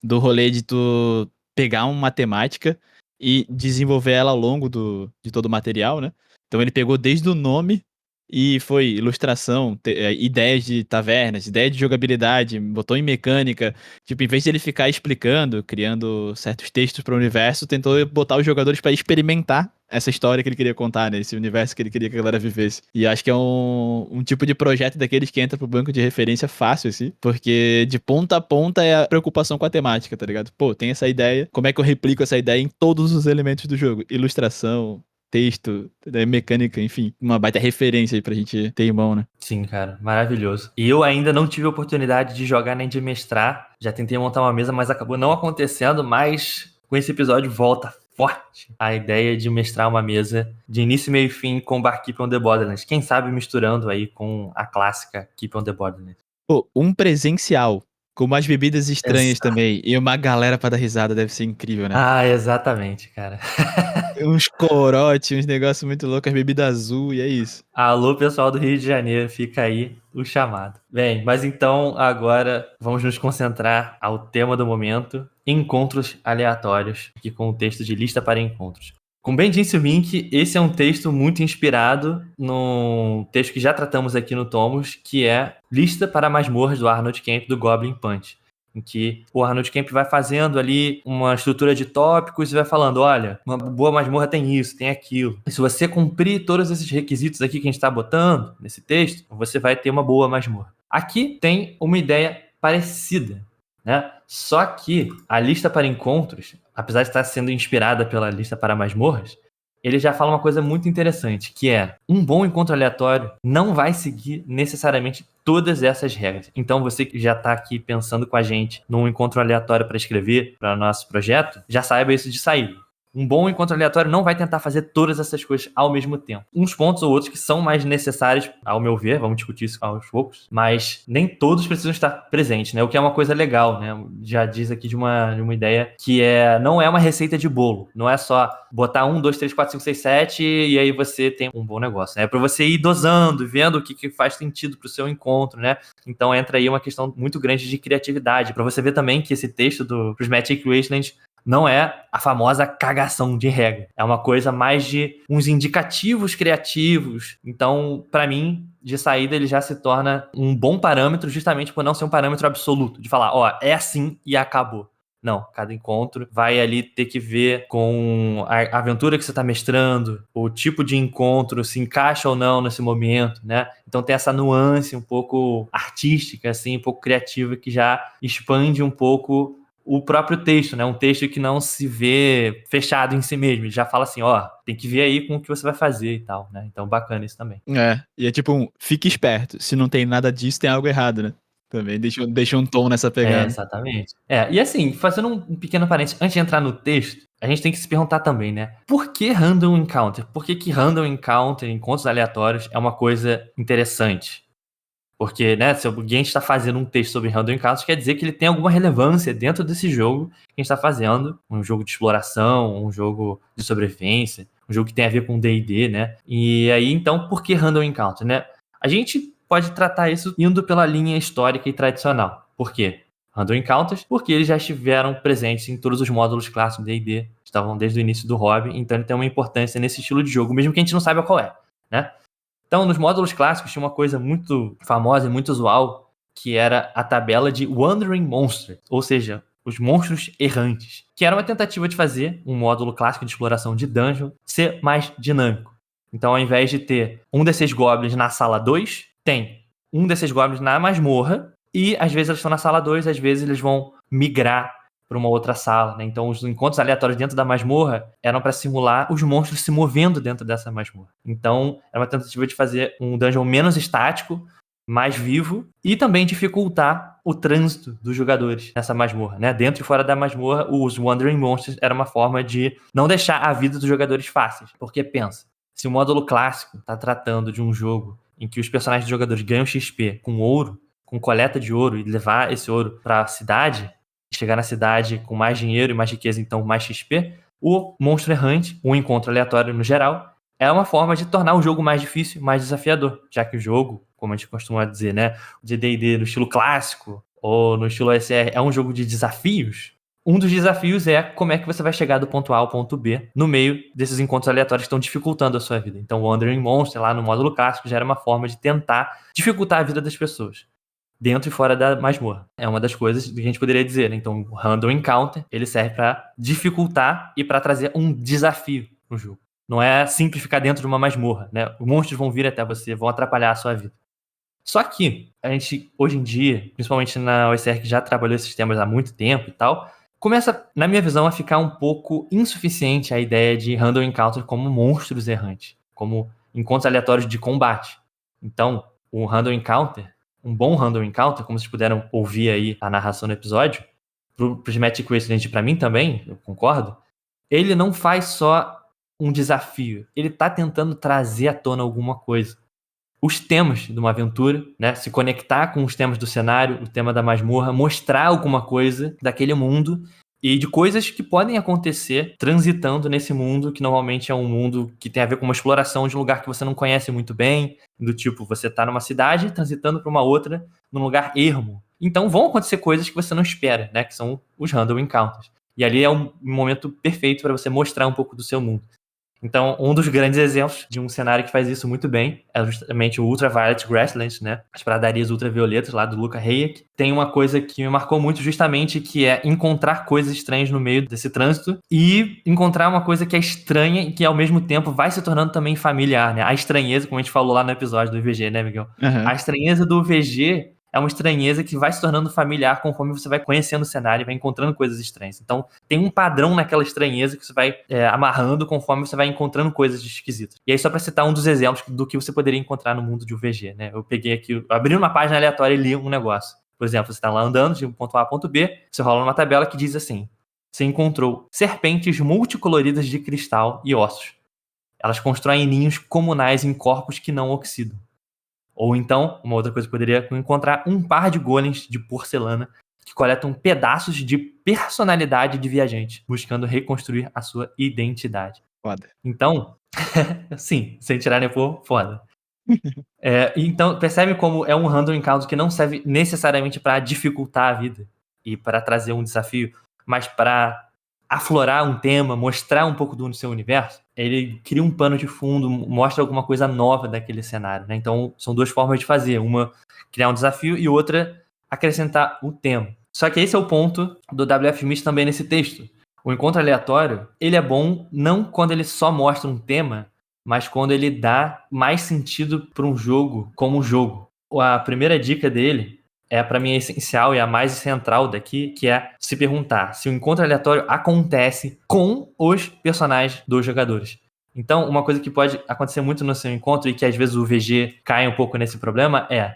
do rolê de tu pegar uma temática e desenvolver ela ao longo de todo o material, né? Então ele pegou desde o nome e foi ilustração, ideias de tavernas, ideia de jogabilidade, botou em mecânica. Tipo, em vez de ele ficar explicando, criando certos textos para o universo, tentou botar os jogadores para experimentar essa história que ele queria contar, né? Esse universo que ele queria que a galera vivesse. E acho que é um tipo de projeto daqueles que entra pro banco de referência fácil, assim, porque de ponta a ponta é a preocupação com a temática, tá ligado? Pô, tem essa ideia, como é que eu replico essa ideia em todos os elementos do jogo? Ilustração, texto, mecânica, enfim, uma baita referência aí pra gente ter em mão, né? Sim, cara, maravilhoso. E eu ainda não tive a oportunidade de jogar nem de mestrar. Já tentei montar uma mesa, mas acabou não acontecendo. Mas com esse episódio volta forte a ideia de mestrar uma mesa de início, meio e fim com Barkeep on the Borderlands. Quem sabe misturando aí com a clássica Keep on the Borderlands. Pô, um presencial com umas bebidas estranhas Exato. também e uma galera pra dar risada deve ser incrível, né? Ah, exatamente, cara. Uns corote, uns negócios muito loucos, bebida azul e é isso. Alô, pessoal do Rio de Janeiro, fica aí o chamado. Bem, mas então agora vamos nos concentrar ao tema do momento, encontros aleatórios, aqui com o texto de Lista para Encontros. Como bem disse o Mink, esse é um texto muito inspirado num texto que já tratamos aqui no Tomos, que é Lista para Masmorras do Arnold Camp do Goblin Punch, em que o Arnold Camp vai fazendo ali uma estrutura de tópicos e vai falando, olha, uma boa masmorra tem isso, tem aquilo. E se você cumprir todos esses requisitos aqui que a gente está botando nesse texto, você vai ter uma boa masmorra. Aqui tem uma ideia parecida, né? Só que a lista para encontros, apesar de estar sendo inspirada pela lista para masmorras, ele já fala uma coisa muito interessante, que é um bom encontro aleatório não vai seguir necessariamente todas essas regras. Então você que já está aqui pensando com a gente num encontro aleatório para escrever para o nosso projeto, já saiba isso de saída. Um bom encontro aleatório não vai tentar fazer todas essas coisas ao mesmo tempo. Uns pontos ou outros que são mais necessários, ao meu ver, vamos discutir isso aos poucos, mas nem todos precisam estar presentes, né? O que é uma coisa legal, né? Já diz aqui de uma ideia que não é uma receita de bolo. Não é só botar 1, 2, 3, 4, 5, 6, 7 e aí você tem um bom negócio, né? É para você ir dosando, vendo o que faz sentido para o seu encontro, né? Então entra aí uma questão muito grande de criatividade. Para você ver também que esse texto do Prismatic Wasteland não é a famosa cagação de regra. É uma coisa mais de uns indicativos criativos. Então, para mim, de saída, ele já se torna um bom parâmetro justamente por não ser um parâmetro absoluto. De falar, ó, é assim e acabou. Não, cada encontro vai ali ter que ver com a aventura que você está mestrando, o tipo de encontro, se encaixa ou não nesse momento, né? Então tem essa nuance um pouco artística, assim, um pouco criativa, que já expande um pouco o próprio texto, né? Um texto que não se vê fechado em si mesmo. Ele já fala assim, ó, tem que ver aí com o que você vai fazer e tal, né? Então bacana isso também. É, e é tipo fique esperto, se não tem nada disso, tem algo errado, né? Também deixa um tom nessa pegada. Exatamente. E assim, fazendo um pequeno parênteses, antes de entrar no texto, a gente tem que se perguntar também, né? Por que Random Encounter? Por que Random Encounter, encontros aleatórios, é uma coisa interessante? Porque, né, se alguém está fazendo um texto sobre Random Encounters, quer dizer que ele tem alguma relevância dentro desse jogo que a gente está fazendo. Um jogo de exploração, um jogo de sobrevivência, um jogo que tem a ver com D&D, né? E aí, então, por que Random Encounter, né? A gente pode tratar isso indo pela linha histórica e tradicional. Por quê? Random Encounters, porque eles já estiveram presentes em todos os módulos clássicos do D&D, estavam desde o início do hobby, então ele tem uma importância nesse estilo de jogo, mesmo que a gente não saiba qual é, né? Então, nos módulos clássicos tinha uma coisa muito famosa e muito usual, que era a tabela de Wandering Monsters, ou seja, os monstros errantes, que era uma tentativa de fazer um módulo clássico de exploração de dungeon ser mais dinâmico. Então, ao invés de ter um desses goblins na sala 2, tem um desses goblins na masmorra, e às vezes eles estão na sala 2, às vezes eles vão migrar para uma outra sala, né? Então os encontros aleatórios dentro da masmorra eram para simular os monstros se movendo dentro dessa masmorra. Então era uma tentativa de fazer um dungeon menos estático, mais vivo, e também dificultar o trânsito dos jogadores nessa masmorra, né? Dentro e fora da masmorra, os Wandering Monsters era uma forma de não deixar a vida dos jogadores fáceis. Porque pensa, se o módulo clássico está tratando de um jogo em que os personagens dos jogadores ganham XP com ouro, com coleta de ouro, e levar esse ouro para a cidade, chegar na cidade com mais dinheiro e mais riqueza, então mais XP, o monstro errante, o encontro aleatório no geral, é uma forma de tornar o jogo mais difícil, mais desafiador, já que o jogo, como a gente costuma dizer, né, de D&D no estilo clássico ou no estilo OSR, é um jogo de desafios. Um dos desafios é como é que você vai chegar do ponto A ao ponto B no meio desses encontros aleatórios que estão dificultando a sua vida. Então o Wandering Monster lá no módulo clássico já era uma forma de tentar dificultar a vida das pessoas, dentro e fora da masmorra. É uma das coisas que a gente poderia dizer, né? Então, o Random Encounter, ele serve para dificultar e para trazer um desafio no jogo. Não é simples ficar dentro de uma masmorra, né? Os monstros vão vir até você, vão atrapalhar a sua vida. Só que a gente, hoje em dia, principalmente na OSR que já trabalhou esses temas há muito tempo e tal, começa, na minha visão, a ficar um pouco insuficiente a ideia de Random Encounter como monstros errantes, como encontros aleatórios de combate. Então, um bom Random Encounter, como vocês puderam ouvir aí a narração do episódio, pros Magic Wasteland e pra mim também, eu concordo, ele não faz só um desafio, ele tá tentando trazer à tona alguma coisa. Os temas de uma aventura, né? Se conectar com os temas do cenário, o tema da masmorra, mostrar alguma coisa daquele mundo e de coisas que podem acontecer transitando nesse mundo, que normalmente é um mundo que tem a ver com uma exploração de um lugar que você não conhece muito bem, do tipo, você tá numa cidade transitando para uma outra, num lugar ermo. Então vão acontecer coisas que você não espera, né? Que são os Random Encounters. E ali é um momento perfeito para você mostrar um pouco do seu mundo. Então, um dos grandes exemplos de um cenário que faz isso muito bem é justamente o Ultraviolet Grasslands, né? As pradarias ultravioletas lá do Luca Hayek. Tem uma coisa que me marcou muito justamente, que é encontrar coisas estranhas no meio desse trânsito e encontrar uma coisa que é estranha e que ao mesmo tempo vai se tornando também familiar, né? A estranheza, como a gente falou lá no episódio do VG, né, Miguel? Uhum. A estranheza do VG é uma estranheza que vai se tornando familiar conforme você vai conhecendo o cenário e vai encontrando coisas estranhas. Então, tem um padrão naquela estranheza que você vai amarrando conforme você vai encontrando coisas esquisitas. E aí, só para citar um dos exemplos do que você poderia encontrar no mundo de UVG, né? Eu peguei aqui, abri uma página aleatória e li um negócio. Por exemplo, você está lá andando de um ponto A a ponto B, você rola numa tabela que diz assim: você encontrou serpentes multicoloridas de cristal e ossos. Elas constroem ninhos comunais em corpos que não oxidam. Ou então, uma outra coisa que poderia encontrar, um par de golems de porcelana que coletam pedaços de personalidade de viajante, buscando reconstruir a sua identidade. Foda. Então, sim, sem tirar nem pôr, foda. Então, percebe como é um Random Encounter que não serve necessariamente para dificultar a vida e para trazer um desafio, mas para aflorar um tema, mostrar um pouco do seu universo. Ele cria um pano de fundo, mostra alguma coisa nova daquele cenário, né? Então, são duas formas de fazer. Uma, criar um desafio, e outra, acrescentar o tema. Só que esse é o ponto do WF Smith também nesse texto. O encontro aleatório, ele é bom não quando ele só mostra um tema, mas quando ele dá mais sentido para um jogo como um jogo. A primeira dica dele para mim, essencial e a mais central daqui, que é se perguntar se o encontro aleatório acontece com os personagens dos jogadores. Então, uma coisa que pode acontecer muito no seu encontro e que às vezes o VG cai um pouco nesse problema é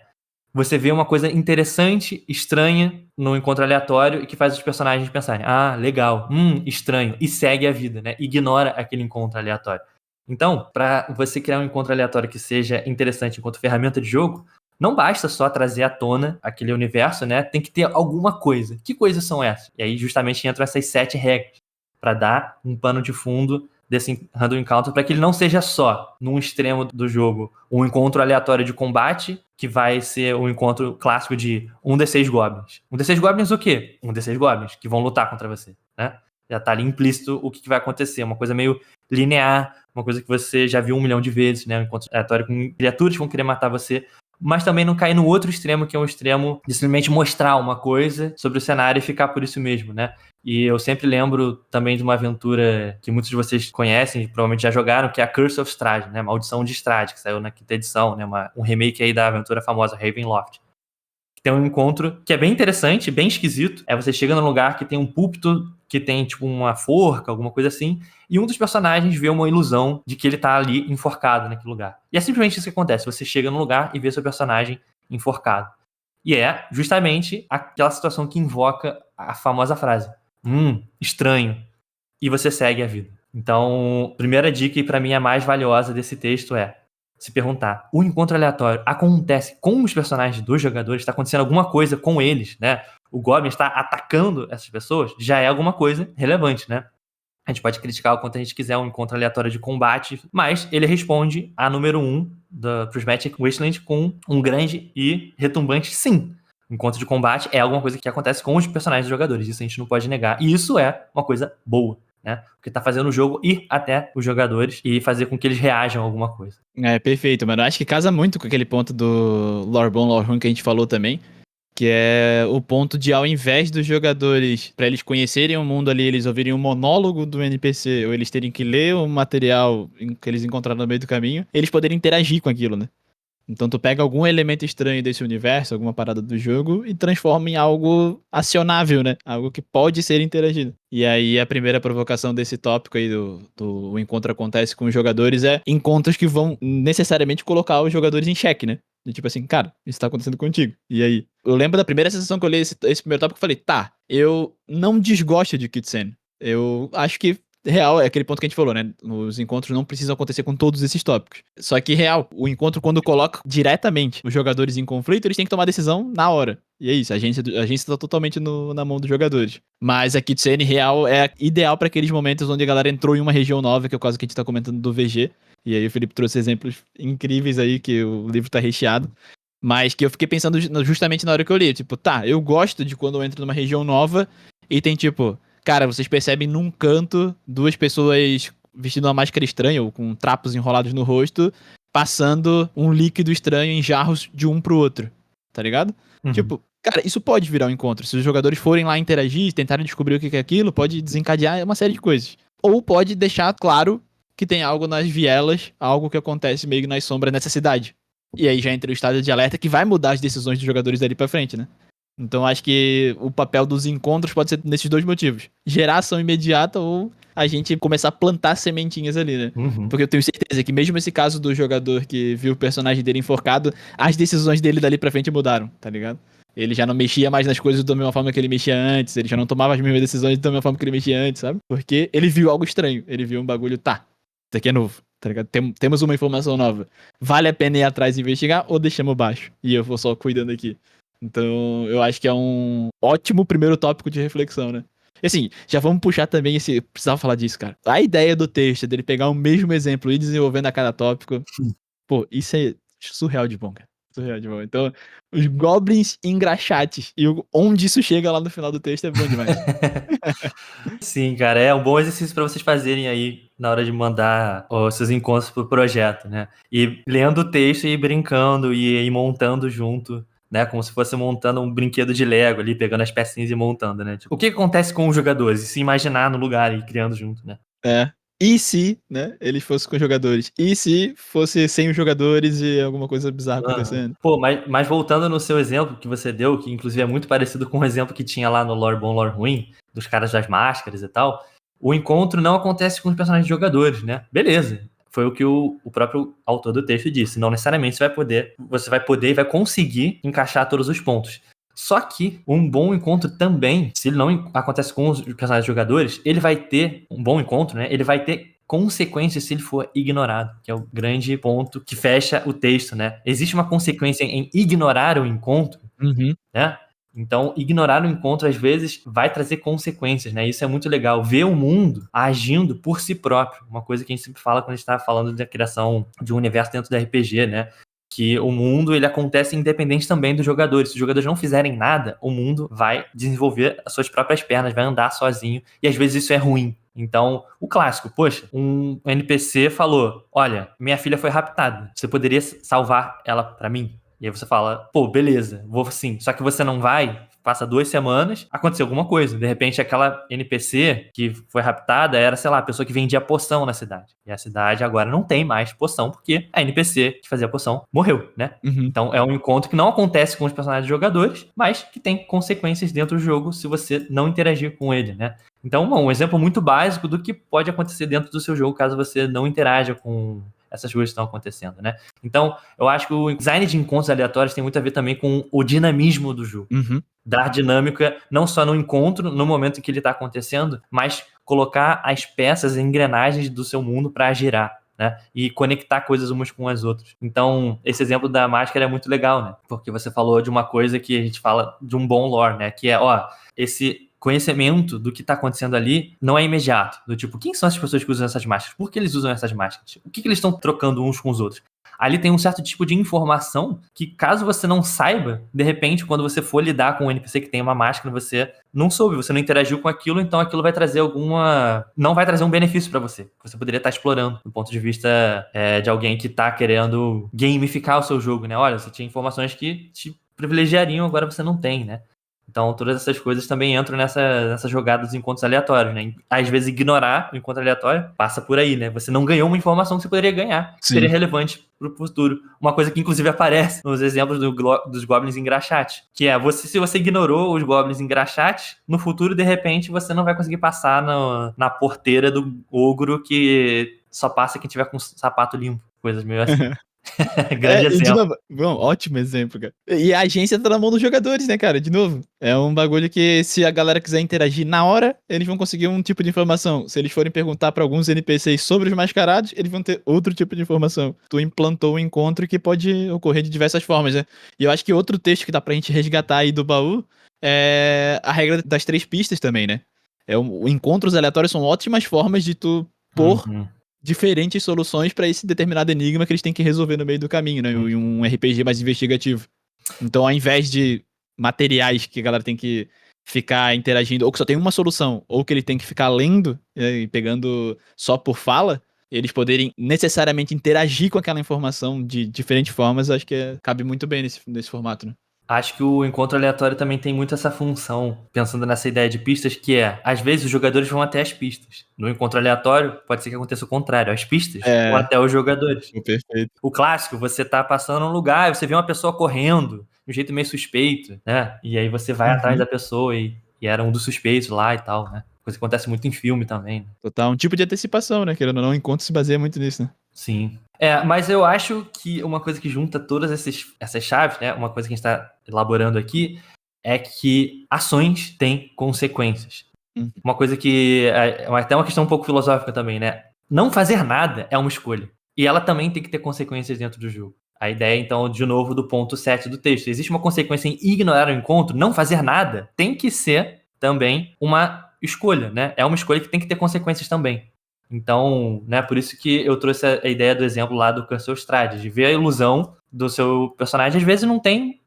você vê uma coisa interessante, estranha no encontro aleatório e que faz os personagens pensarem: ah, legal, estranho, e segue a vida, né? Ignora aquele encontro aleatório. Então, para você criar um encontro aleatório que seja interessante enquanto ferramenta de jogo, não basta só trazer à tona aquele universo, né? Tem que ter alguma coisa. Que coisas são essas? E aí justamente entram essas 7 regras para dar um pano de fundo desse Random Encounter, para que ele não seja só, num extremo do jogo, um encontro aleatório de combate, que vai ser um encontro clássico de um D6 Goblins. Um D6 Goblins o quê? Um D6 Goblins, que vão lutar contra você, né? Já tá ali implícito o que vai acontecer. Uma coisa meio linear, uma coisa que você já viu 1 milhão de vezes, né? Um encontro aleatório com criaturas que vão querer matar você, mas também não cair no outro extremo, que é um extremo de simplesmente mostrar uma coisa sobre o cenário e ficar por isso mesmo, né? E eu sempre lembro também de uma aventura que muitos de vocês conhecem, provavelmente já jogaram, que é a Curse of Strahd, né? Maldição de Strahd, que saiu na 5ª edição, né? Um remake aí da aventura famosa Ravenloft. Tem um encontro que é bem interessante, bem esquisito. Você chega num lugar que tem um púlpito, que tem tipo uma forca, alguma coisa assim, e um dos personagens vê uma ilusão de que ele tá ali enforcado naquele lugar. E é simplesmente isso que acontece. Você chega num lugar e vê seu personagem enforcado. E é justamente aquela situação que invoca a famosa frase: estranho. E você segue a vida. Então, primeira dica, e pra mim a mais valiosa desse texto, é se perguntar: o encontro aleatório acontece com os personagens dos jogadores? Está acontecendo alguma coisa com eles, né? O Goblin está atacando essas pessoas? Já é alguma coisa relevante, né? A gente pode criticar o quanto a gente quiser um encontro aleatório de combate, mas ele responde a número 1 pros Magic Wasteland com um grande e retumbante sim. Encontro de combate é alguma coisa que acontece com os personagens dos jogadores, isso a gente não pode negar. E isso é uma coisa boa, né? Porque tá fazendo o jogo ir até os jogadores e fazer com que eles reajam a alguma coisa. É, perfeito, mano. Eu acho que casa muito com aquele ponto do lore bom, lore ruim que a gente falou também. Que é o ponto de, ao invés dos jogadores, pra eles conhecerem o mundo ali, eles ouvirem um monólogo do NPC, ou eles terem que ler o material que eles encontraram no meio do caminho, eles poderem interagir com aquilo, né? Então tu pega algum elemento estranho desse universo, alguma parada do jogo, e transforma em algo acionável, né? Algo que pode ser interagido. E aí a primeira provocação desse tópico aí do o encontro acontece com os jogadores é encontros que vão necessariamente colocar os jogadores em xeque, né? De tipo assim, cara, isso tá acontecendo contigo. E aí? Eu lembro da primeira sessão que eu li esse primeiro tópico, eu falei, tá, eu não desgosto de Kitsen. Eu acho que real, é aquele ponto que a gente falou, né? Os encontros não precisam acontecer com todos esses tópicos. Só que, real, o encontro, quando coloca diretamente os jogadores em conflito, eles têm que tomar decisão na hora. E é isso, a agência tá totalmente na mão dos jogadores. Mas a Kitsune real é ideal pra aqueles momentos onde a galera entrou em uma região nova, que é o caso que a gente tá comentando do VG. E aí o Felipe trouxe exemplos incríveis aí, que o livro tá recheado. Mas que eu fiquei pensando justamente na hora que eu li. Tipo, tá, eu gosto de quando eu entro numa região nova e tem tipo... Cara, vocês percebem num canto duas pessoas vestindo uma máscara estranha ou com trapos enrolados no rosto, passando um líquido estranho em jarros de um pro outro. Tá ligado? Uhum. Tipo, cara, isso pode virar um encontro. Se os jogadores forem lá interagir, tentarem descobrir o que é aquilo, pode desencadear uma série de coisas. Ou pode deixar claro que tem algo nas vielas, algo que acontece meio nas sombras nessa cidade. E aí já entra o estado de alerta que vai mudar as decisões dos jogadores dali pra frente, né? Então acho que o papel dos encontros pode ser nesses dois motivos. Gerar ação imediata ou a gente começar a plantar sementinhas ali, né? Uhum. Porque eu tenho certeza que mesmo esse caso do jogador que viu o personagem dele enforcado, as decisões dele dali pra frente mudaram, tá ligado? Ele já não mexia mais nas coisas da mesma forma que ele mexia antes, ele já não tomava as mesmas decisões da mesma forma que ele mexia antes, sabe? Porque ele viu algo estranho, ele viu um bagulho, tá, isso aqui é novo, tá ligado? Temos uma informação nova. Vale a pena ir atrás e investigar ou deixamos baixo? E eu vou só cuidando aqui. Então, eu acho que é um ótimo primeiro tópico de reflexão, né? E assim, já vamos puxar também esse... Precisava falar disso, cara. A ideia do texto, dele pegar o mesmo exemplo e ir desenvolvendo a cada tópico, pô, isso é surreal de bom, cara. Surreal de bom. Então, os goblins engraxates e onde isso chega lá no final do texto é bom demais. Sim, cara, é um bom exercício para vocês fazerem aí na hora de mandar os seus encontros pro projeto, né? E lendo o texto e brincando e montando junto, né? Como se fosse montando um brinquedo de Lego ali, pegando as pecinhas e montando, né? Tipo, o que acontece com os jogadores? E se imaginar no lugar e criando junto, né? É. E se, né, ele fosse com jogadores? E se fosse sem os jogadores e alguma coisa bizarra acontecendo? Pô, mas voltando no seu exemplo que você deu, que inclusive é muito parecido com o exemplo que tinha lá no Lore Bom, Lore Ruim, dos caras das máscaras e tal, o encontro não acontece com os personagens jogadores, né? Beleza. Foi o que o próprio autor do texto disse. Não necessariamente você vai poder e vai conseguir encaixar todos os pontos. Só que um bom encontro também, se ele não acontece com os personagens jogadores, ele vai ter um bom encontro, né? Ele vai ter consequências se ele for ignorado, que é o grande ponto que fecha o texto, né? Existe uma consequência em ignorar o encontro, né? Então, ignorar o encontro, às vezes, vai trazer consequências, né? Isso é muito legal. Ver o mundo agindo por si próprio. Uma coisa que a gente sempre fala quando a gente está falando da criação de um universo dentro do RPG, né? Que o mundo, ele acontece independente também dos jogadores. Se os jogadores não fizerem nada, o mundo vai desenvolver as suas próprias pernas, vai andar sozinho. E, às vezes, isso é ruim. Então, o clássico, poxa, um NPC falou, olha, minha filha foi raptada. Você poderia salvar ela pra mim? E aí você fala, pô, beleza, vou sim. Só que você não vai, passa 2 semanas, aconteceu alguma coisa. De repente, aquela NPC que foi raptada era, sei lá, a pessoa que vendia poção na cidade. E a cidade agora não tem mais poção, porque a NPC que fazia poção morreu, né? Então, é um encontro que não acontece com os personagens jogadores, mas que tem consequências dentro do jogo se você não interagir com ele, né? Então, um exemplo muito básico do que pode acontecer dentro do seu jogo caso você não interaja com essas coisas que estão acontecendo, né? Então, eu acho que o design de encontros aleatórios tem muito a ver também com o dinamismo do jogo. Dar dinâmica não só no encontro, no momento em que ele está acontecendo, mas colocar as peças, as engrenagens do seu mundo para girar, né? E conectar coisas umas com as outras. Então, esse exemplo da máscara é muito legal, né? Porque você falou de uma coisa que a gente fala de um bom lore, né? Que é, esse conhecimento do que está acontecendo ali não é imediato. Do tipo, quem são as pessoas que usam essas máscaras? Por que eles usam essas máscaras? O que eles estão trocando uns com os outros? Ali tem um certo tipo de informação que, caso você não saiba, de repente, quando você for lidar com um NPC que tem uma máscara, você não soube, você não interagiu com aquilo, então aquilo vai trazer não vai trazer um benefício para você. Você poderia estar explorando, do ponto de vista de alguém que está querendo gamificar o seu jogo, né? Olha, você tinha informações que te privilegiariam, agora você não tem, né? Então, todas essas coisas também entram nessa jogada dos encontros aleatórios, né? Às vezes, ignorar o encontro aleatório passa por aí, né? Você não ganhou uma informação que você poderia ganhar, que seria relevante pro futuro. Uma coisa que, inclusive, aparece nos exemplos dos goblins engraxates, que é, se você ignorou os goblins engraxates, no futuro, de repente, você não vai conseguir passar na porteira do ogro que só passa quem tiver com sapato limpo. Coisas meio assim. Grande E de exemplo. novo, bom, ótimo exemplo, cara. E a agência tá na mão dos jogadores, né, cara? De novo, é um bagulho que se a galera quiser interagir na hora, eles vão conseguir um tipo de informação. Se eles forem perguntar pra alguns NPCs sobre os mascarados, eles vão ter outro tipo de informação. Tu implantou um encontro que pode ocorrer de diversas formas, né? E eu acho que outro texto que dá pra gente resgatar aí do baú é a regra das 3 pistas também, né? Encontros aleatórios são ótimas formas de tu pôr diferentes soluções pra esse determinado enigma que eles têm que resolver no meio do caminho, né? Em um RPG mais investigativo. Então, ao invés de materiais que a galera tem que ficar interagindo, ou que só tem uma solução, ou que ele tem que ficar lendo e pegando só por fala, eles poderem necessariamente interagir com aquela informação de diferentes formas, acho que cabe muito bem nesse formato, né? Acho que o encontro aleatório também tem muito essa função, pensando nessa ideia de pistas, que é, às vezes os jogadores vão até as pistas. No encontro aleatório, pode ser que aconteça o contrário, as pistas vão até os jogadores. Perfeito. O clássico, você tá passando num lugar, você vê uma pessoa correndo, de um jeito meio suspeito, né? E aí você vai atrás da pessoa e era um dos suspeitos lá e tal, né? Coisa que acontece muito em filme também, né? Total, um tipo de antecipação, né? Querendo ou não, o encontro se baseia muito nisso, né? Sim. Mas eu acho que uma coisa que junta todas essas chaves, né? Uma coisa que a gente tá elaborando aqui é que ações têm consequências. Uma coisa que é até uma questão um pouco filosófica também, né? Não fazer nada é uma escolha. E ela também tem que ter consequências dentro do jogo. A ideia, então, de novo, do ponto 7 do texto. Existe uma consequência em ignorar o encontro, não fazer nada, tem que ser também uma escolha, né? É uma escolha que tem que ter consequências também. Então, né, por isso que eu trouxe a ideia do exemplo lá do Cursor Stride, de ver a ilusão do seu personagem. Às vezes não tem,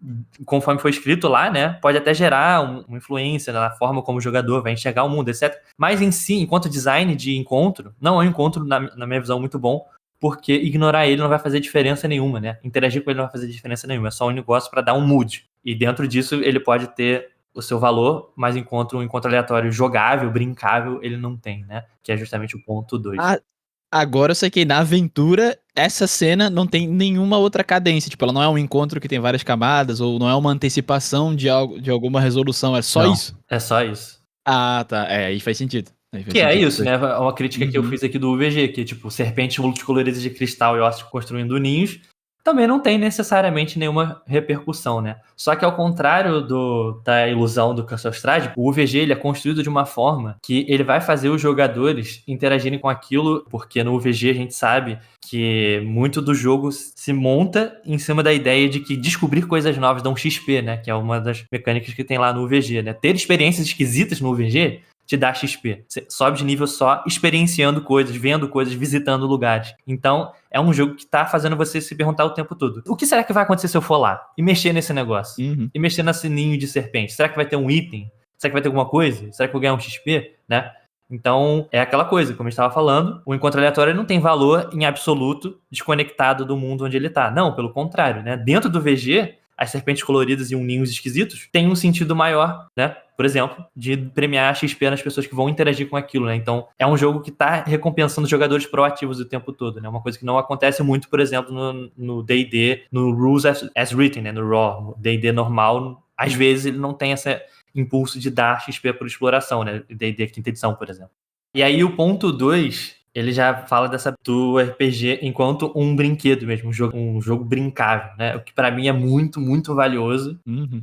conforme foi escrito lá, né, pode até gerar uma influência na forma como o jogador vai enxergar o mundo, etc. Mas em si, enquanto design de encontro, não é um encontro, na minha visão, muito bom, porque ignorar ele não vai fazer diferença nenhuma, né? Interagir com ele não vai fazer diferença nenhuma, é só um negócio para dar um mood. E dentro disso ele pode ter o seu valor, mas um encontro aleatório jogável, brincável, ele não tem, né? Que é justamente o ponto 2. Agora eu sei que na aventura, essa cena não tem nenhuma outra cadência. Tipo, ela não é um encontro que tem várias camadas, ou não é uma antecipação de alguma resolução. É só Não, isso? é só isso. Ah, tá. Aí faz sentido. É isso, né? Uma crítica que eu fiz aqui do UVG, que tipo, serpentes multicoloridas de cristal e ossos construindo ninhos, também não tem necessariamente nenhuma repercussão, né? Só que ao contrário da ilusão do Cursor Stride, o UVG ele é construído de uma forma que ele vai fazer os jogadores interagirem com aquilo, porque no UVG a gente sabe que muito do jogo se monta em cima da ideia de que descobrir coisas novas dá um XP, né? Que é uma das mecânicas que tem lá no UVG, né? Ter experiências esquisitas no UVG te dá XP. Você sobe de nível só experienciando coisas, vendo coisas, visitando lugares. Então, é um jogo que tá fazendo você se perguntar o tempo todo: o que será que vai acontecer se eu for lá? E mexer nesse negócio. E mexer nesse ninho de serpente. Será que vai ter um item? Será que vai ter alguma coisa? Será que eu vou ganhar um XP? Né? Então, é aquela coisa, como eu estava falando, o encontro aleatório não tem valor em absoluto desconectado do mundo onde ele tá. Não, pelo contrário, né? Dentro do VG, as serpentes coloridas e ninhos esquisitos têm um sentido maior, né? Por exemplo, de premiar XP nas pessoas que vão interagir com aquilo, né? Então, é um jogo que tá recompensando jogadores proativos o tempo todo, né? Uma coisa que não acontece muito, por exemplo, no D&D, no Rules as Written, né? No Raw, no D&D normal, às vezes ele não tem esse impulso de dar XP por exploração, né? D&D quinta edição, por exemplo. E aí o ponto 2, ele já fala do RPG enquanto um brinquedo mesmo, um jogo brincável, né? O que pra mim é muito, muito valioso.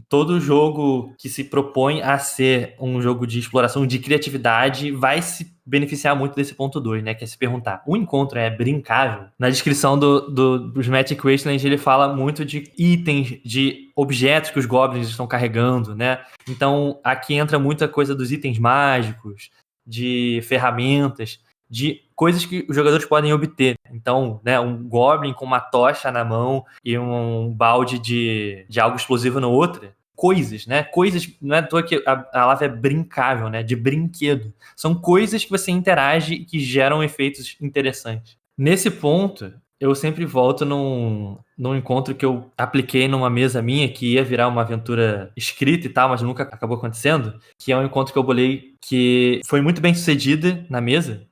Todo jogo que se propõe a ser um jogo de exploração, de criatividade, vai se beneficiar muito desse ponto 2, né? Que é se perguntar: o encontro é brincável? Na descrição dos Magic Wasteland, ele fala muito de itens, de objetos que os goblins estão carregando, né? Então, aqui entra muita coisa dos itens mágicos, de ferramentas, de coisas que os jogadores podem obter. Então, né, um goblin com uma tocha na mão e um balde de algo explosivo na outra. Coisas, né? Coisas, não é à toa que a palavra é brincável, né? De brinquedo. São coisas que você interage e que geram efeitos interessantes. Nesse ponto, eu sempre volto num encontro que eu apliquei numa mesa minha, que ia virar uma aventura escrita e tal, mas nunca acabou acontecendo, que é um encontro que eu bolei que foi muito bem sucedida na mesa,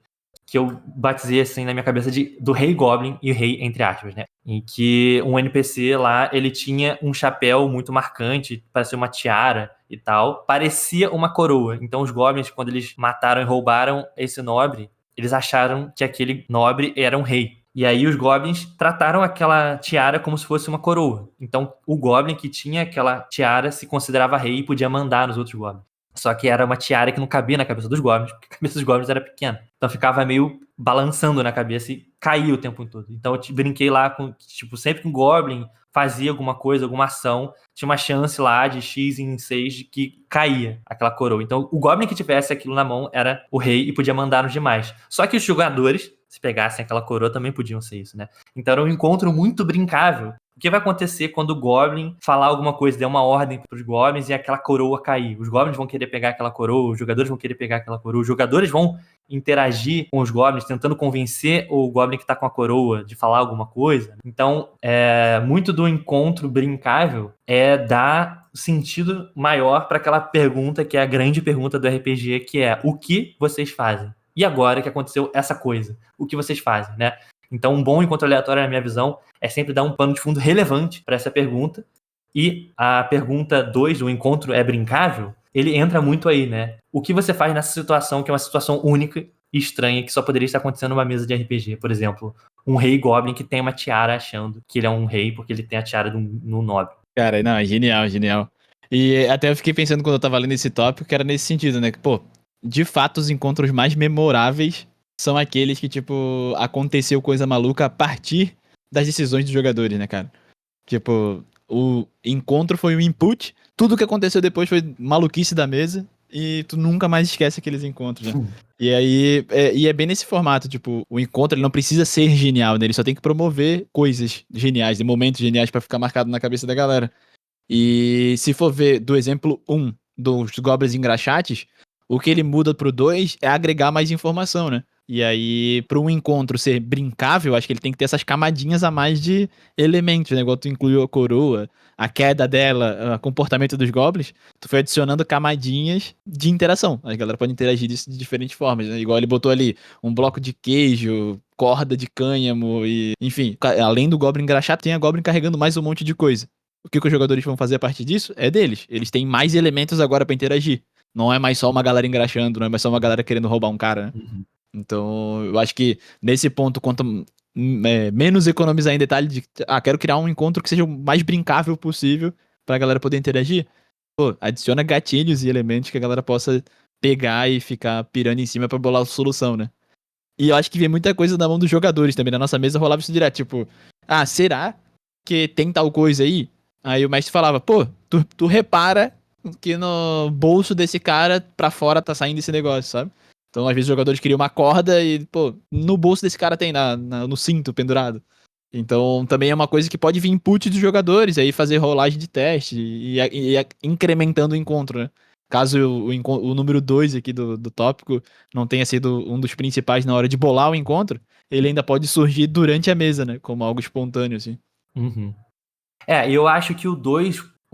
que eu batizei assim na minha cabeça do Rei Goblin e o Rei, entre aspas, né? Em que um NPC lá, ele tinha um chapéu muito marcante, parecia uma tiara e tal, parecia uma coroa. Então os goblins, quando eles mataram e roubaram esse nobre, eles acharam que aquele nobre era um rei. E aí os goblins trataram aquela tiara como se fosse uma coroa. Então o goblin que tinha aquela tiara se considerava rei e podia mandar nos outros goblins. Só que era uma tiara que não cabia na cabeça dos goblins, porque a cabeça dos goblins era pequena. Então ficava meio balançando na cabeça e caía o tempo todo. Então eu brinquei lá com, tipo, sempre que um goblin fazia alguma coisa, alguma ação, tinha uma chance lá de X em 6 de que caía aquela coroa. Então o goblin que tivesse aquilo na mão era o rei e podia mandar nos demais. Só que os jogadores, se pegassem aquela coroa, também podiam ser isso, né? Então era um encontro muito brincável. O que vai acontecer quando o Goblin falar alguma coisa, der uma ordem para os Goblins e aquela coroa cair? Os Goblins vão querer pegar aquela coroa, os jogadores vão querer pegar aquela coroa, os jogadores vão interagir com os Goblins, tentando convencer o Goblin que está com a coroa de falar alguma coisa. Então, muito do encontro brincável é dar sentido maior para aquela pergunta que é a grande pergunta do RPG, que é: o que vocês fazem? E agora que aconteceu essa coisa, o que vocês fazem, né? Então, um bom encontro aleatório, na minha visão, é sempre dar um pano de fundo relevante para essa pergunta. E a pergunta 2, do encontro é brincável, ele entra muito aí, né? O que você faz nessa situação, que é uma situação única e estranha, que só poderia estar acontecendo numa mesa de RPG? Por exemplo, um rei goblin que tem uma tiara achando que ele é um rei porque ele tem a tiara no nobre. Cara, não, é genial, genial. E até eu fiquei pensando quando eu tava lendo esse tópico, que era nesse sentido, né? Que, pô, de fato, os encontros mais memoráveis são aqueles que, tipo, aconteceu coisa maluca a partir das decisões dos jogadores, né, cara? Tipo, o encontro foi um input, tudo que aconteceu depois foi maluquice da mesa, e tu nunca mais esquece aqueles encontros, né? E aí, é bem nesse formato, tipo, o encontro ele não precisa ser genial, né? Ele só tem que promover coisas geniais, momentos geniais pra ficar marcado na cabeça da galera. E se for ver do exemplo 1 dos Goblins Engraxates, o que ele muda pro 2 é agregar mais informação, né? E aí, para um encontro ser brincável, acho que ele tem que ter essas camadinhas a mais de elementos, né? Igual tu incluiu a coroa, a queda dela, o comportamento dos goblins, tu foi adicionando camadinhas de interação. A galera pode interagir disso de diferentes formas, né? Igual ele botou ali um bloco de queijo, corda de cânhamo e... Enfim, além do Goblin engraxado, tem a Goblin carregando mais um monte de coisa. O que os jogadores vão fazer a partir disso é deles. Eles têm mais elementos agora pra interagir. Não é mais só uma galera engraxando, não é mais só uma galera querendo roubar um cara, né? Uhum. Então, eu acho que nesse ponto, quanto menos economizar em detalhe de quero criar um encontro que seja o mais brincável possível pra galera poder interagir, pô, adiciona gatilhos e elementos que a galera possa pegar e ficar pirando em cima pra bolar a solução, né? E eu acho que vem muita coisa na mão dos jogadores também. Na nossa mesa rolava isso direto, tipo, será que tem tal coisa aí? Aí o mestre falava, pô, tu repara que no bolso desse cara pra fora tá saindo esse negócio, sabe? Então, às vezes, os jogadores queriam uma corda e, pô, no bolso desse cara tem, no cinto pendurado. Então, também é uma coisa que pode vir input dos jogadores, aí fazer rolagem de teste e incrementando o encontro, né? Caso o número 2 aqui do tópico não tenha sido um dos principais na hora de bolar o encontro, ele ainda pode surgir durante a mesa, né? Como algo espontâneo, assim. Uhum. Eu acho que o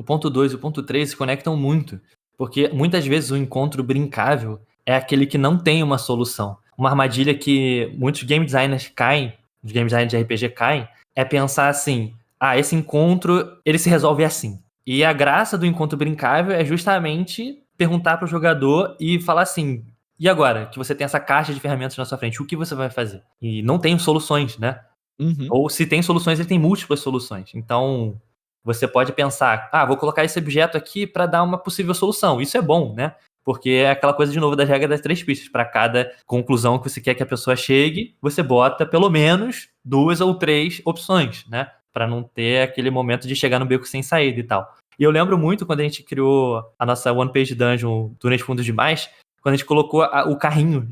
ponto 2 e o ponto 3 se conectam muito, porque muitas vezes o encontro brincável é aquele que não tem uma solução. Uma armadilha que muitos game designers caem, os game designers de RPG caem, é pensar assim, esse encontro, ele se resolve assim. E a graça do encontro brincável é justamente perguntar para o jogador e falar assim, e agora que você tem essa caixa de ferramentas na sua frente, o que você vai fazer? E não tem soluções, né? Uhum. Ou se tem soluções, ele tem múltiplas soluções. Então, você pode pensar, vou colocar esse objeto aqui para dar uma possível solução. Isso é bom, né? Porque é aquela coisa, de novo, das regras das 3 pistas. Para cada conclusão que você quer que a pessoa chegue, você bota pelo menos 2 ou 3 opções, né? Para não ter aquele momento de chegar no beco sem saída e tal. E eu lembro muito quando a gente criou a nossa One Page Dungeon Túneis Fundos Demais, quando a gente colocou o carrinho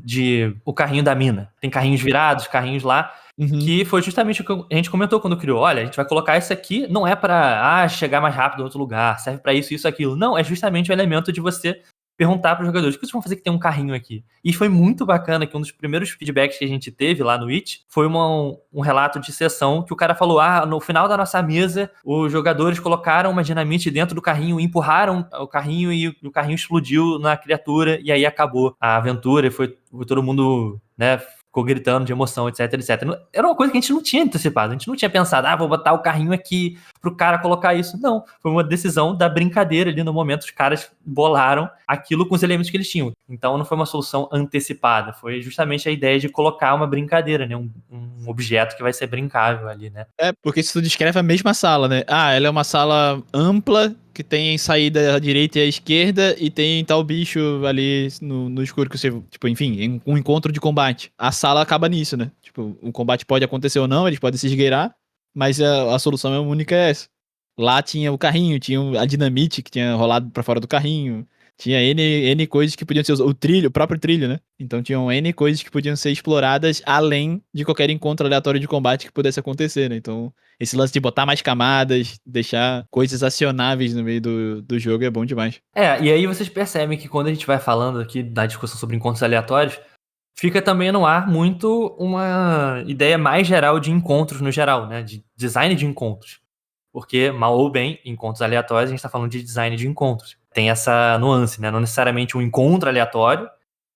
da mina. Tem carrinhos virados, carrinhos lá, que foi justamente o que a gente comentou quando criou. Olha, a gente vai colocar isso aqui, não é pra chegar mais rápido em outro lugar, serve pra isso, aquilo. Não, é justamente o elemento de você perguntar para os jogadores: o que vocês vão fazer que tem um carrinho aqui? E foi muito bacana que um dos primeiros feedbacks que a gente teve lá no It foi um relato de sessão que o cara falou: no final da nossa mesa, os jogadores colocaram uma dinamite dentro do carrinho, empurraram o carrinho e o carrinho explodiu na criatura, e aí acabou a aventura, e foi todo mundo, né, ficou gritando de emoção, etc, etc. Era uma coisa que a gente não tinha antecipado, a gente não tinha pensado, vou botar o carrinho aqui pro cara colocar isso. Não, foi uma decisão da brincadeira ali no momento, os caras bolaram aquilo com os elementos que eles tinham. Então não foi uma solução antecipada, foi justamente a ideia de colocar uma brincadeira, né, um objeto que vai ser brincável ali, né. Porque se tu descreve a mesma sala, né, ela é uma sala ampla, que tem saída à direita e à esquerda, e tem tal bicho ali no escuro que você, tipo, enfim, um encontro de combate. A sala acaba nisso, né? Tipo, o combate pode acontecer ou não, eles podem se esgueirar, mas a solução é única, é essa. Lá tinha o carrinho, tinha a dinamite que tinha rolado pra fora do carrinho, tinha N coisas que podiam ser o próprio trilho, né? Então tinham N coisas que podiam ser exploradas além de qualquer encontro aleatório de combate que pudesse acontecer, né? Então esse lance de botar mais camadas, deixar coisas acionáveis no meio do jogo é bom demais. E aí vocês percebem que quando a gente vai falando aqui da discussão sobre encontros aleatórios, fica também no ar muito uma ideia mais geral de encontros no geral, né? De design de encontros. Porque, mal ou bem, encontros aleatórios, a gente tá falando de design de encontros. Tem essa nuance, né? Não necessariamente um encontro aleatório,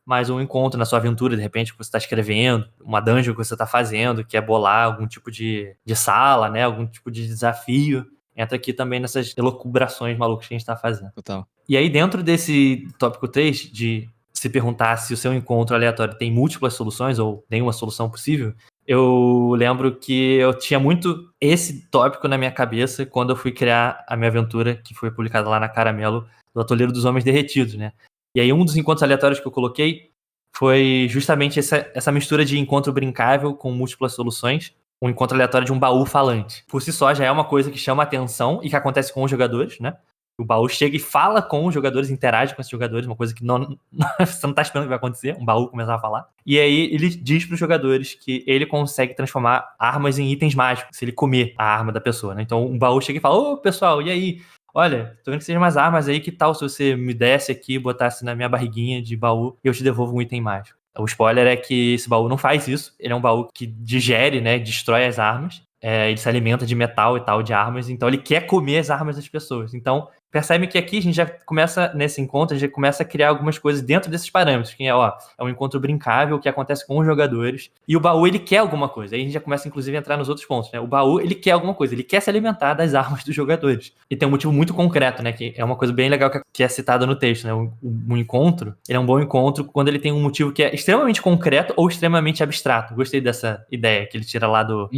mas um encontro na sua aventura, de repente, que você está escrevendo, uma dungeon que você está fazendo, que é bolar algum tipo de sala, né? Algum tipo de desafio. Entra aqui também nessas elucubrações malucas que a gente tá fazendo. Total. E aí, dentro desse tópico 3, de se perguntar se o seu encontro aleatório tem múltiplas soluções ou nenhuma solução possível, eu lembro que eu tinha muito esse tópico na minha cabeça quando eu fui criar a minha aventura, que foi publicada lá na Caramelo, do Atoleiro dos Homens Derretidos, né? E aí um dos encontros aleatórios que eu coloquei foi justamente essa mistura de encontro brincável com múltiplas soluções, um encontro aleatório de um baú falante. Por si só já é uma coisa que chama atenção e que acontece com os jogadores, né? O baú chega e fala com os jogadores, interage com esses jogadores, uma coisa que você não tá esperando que vai acontecer, um baú começar a falar. E aí ele diz pros jogadores que ele consegue transformar armas em itens mágicos, se ele comer a arma da pessoa, né? Então um baú chega e fala: ô pessoal, e aí? Olha, tô vendo que vocês mais armas aí, que tal se você me desse aqui, botasse na minha barriguinha de baú e eu te devolvo um item mágico? O spoiler é que esse baú não faz isso, ele é um baú que digere, né, destrói as armas, ele se alimenta de metal e tal, de armas, então ele quer comer as armas das pessoas. Então percebe que aqui a gente já começa, nesse encontro, a gente já começa a criar algumas coisas dentro desses parâmetros, que é um encontro brincável que acontece com os jogadores, e o baú, ele quer alguma coisa. Aí a gente já começa, inclusive, a entrar nos outros pontos, né? O baú, ele quer alguma coisa, ele quer se alimentar das armas dos jogadores. E tem um motivo muito concreto, né? Que é uma coisa bem legal que é citada no texto, né? Um encontro, ele é um bom encontro quando ele tem um motivo que é extremamente concreto ou extremamente abstrato. Gostei dessa ideia que ele tira lá do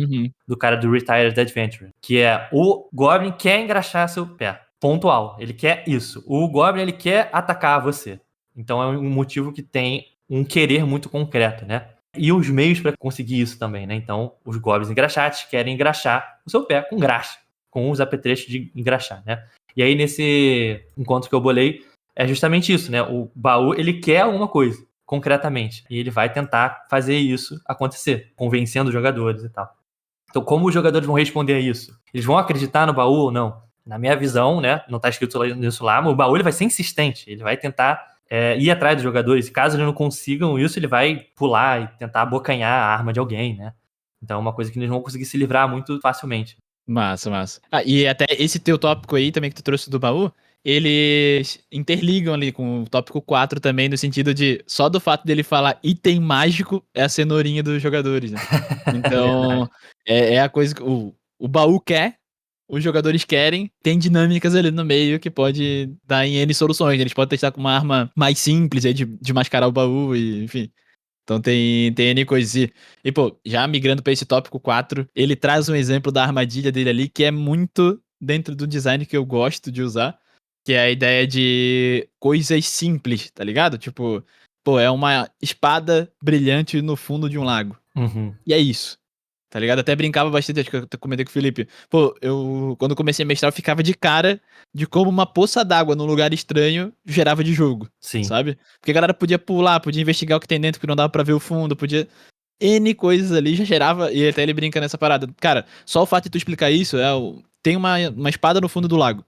cara do Retired Adventurer, que é: o Goblin quer engraxar seu pé. Pontual, ele quer isso. O Goblin, ele quer atacar você. Então é um motivo que tem um querer muito concreto, né? E os meios para conseguir isso também, né? Então, os Goblins engraxates querem engraxar o seu pé com graxa, com os apetrechos de engraxar, né? E aí, nesse encontro que eu bolei, é justamente isso, né? O baú, ele quer alguma coisa, concretamente. E ele vai tentar fazer isso acontecer, convencendo os jogadores e tal. Então, como os jogadores vão responder a isso? Eles vão acreditar no baú ou não? Na minha visão, né, não tá escrito nisso lá, mas o baú ele vai ser insistente, ele vai tentar ir atrás dos jogadores, e caso eles não consigam isso, ele vai pular e tentar abocanhar a arma de alguém, né? Então é uma coisa que eles não vão conseguir se livrar muito facilmente. Massa. E até esse teu tópico aí também que tu trouxe do baú, eles interligam ali com o tópico 4 também, no sentido de só do fato dele falar item mágico é a cenourinha dos jogadores, né? Então, é a coisa que o baú quer, os jogadores querem, tem dinâmicas ali no meio que pode dar em N soluções. Eles podem testar com uma arma mais simples aí de mascarar o baú e, enfim. Então tem N coisas. E, pô, já migrando pra esse tópico 4, ele traz um exemplo da armadilha dele ali, que é muito dentro do design que eu gosto de usar, que é a ideia de coisas simples, tá ligado? Tipo, pô, é uma espada brilhante no fundo de um lago. Uhum. E é isso. Tá ligado? Até brincava bastante, acho que eu comentei com o Felipe. Pô, quando comecei a mestrar, eu ficava de cara de como uma poça d'água num lugar estranho gerava de jogo. Sim. Sabe? Porque a galera podia pular, podia investigar o que tem dentro, porque não dava pra ver o fundo, podia... N coisas ali já gerava, e até ele brinca nessa parada. Cara, só o fato de tu explicar isso, tem uma espada no fundo do lago.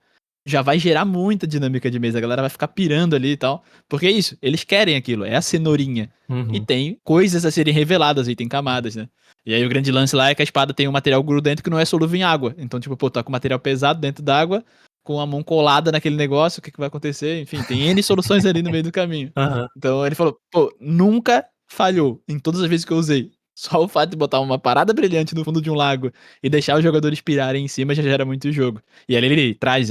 já vai gerar muita dinâmica de mesa. A galera vai ficar pirando ali e tal. Porque é isso, eles querem aquilo, é a cenourinha. E tem coisas a serem reveladas aí, tem camadas, né? E aí o grande lance lá é que a espada tem um material grudento que não é solúvel em água. Então, tipo, pô, tá com material pesado dentro d'água, com a mão colada naquele negócio, o que vai acontecer? Enfim, tem N soluções ali no meio do caminho. Então ele falou, pô, nunca falhou em todas as vezes que eu usei. Só o fato de botar uma parada brilhante no fundo de um lago e deixar os jogadores pirarem em cima já gera muito jogo. E ali ele traz,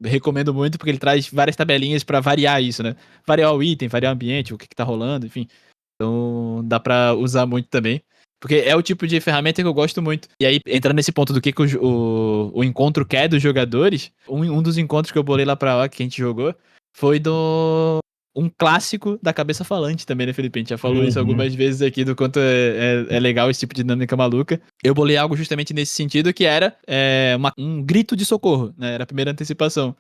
recomendo muito porque ele traz várias tabelinhas pra variar isso, né? Variar o item, variar o ambiente, o que tá rolando, enfim. Então dá pra usar muito também. Porque é o tipo de ferramenta que eu gosto muito. E aí, entrando nesse ponto do que o encontro quer dos jogadores, um dos encontros que eu bolei lá pra lá, que a gente jogou, foi um clássico da cabeça falante também, né, Felipe? A gente já falou isso algumas vezes aqui, do quanto é legal esse tipo de dinâmica maluca. Eu bolei algo justamente nesse sentido, que era um grito de socorro, né? Era a primeira antecipação.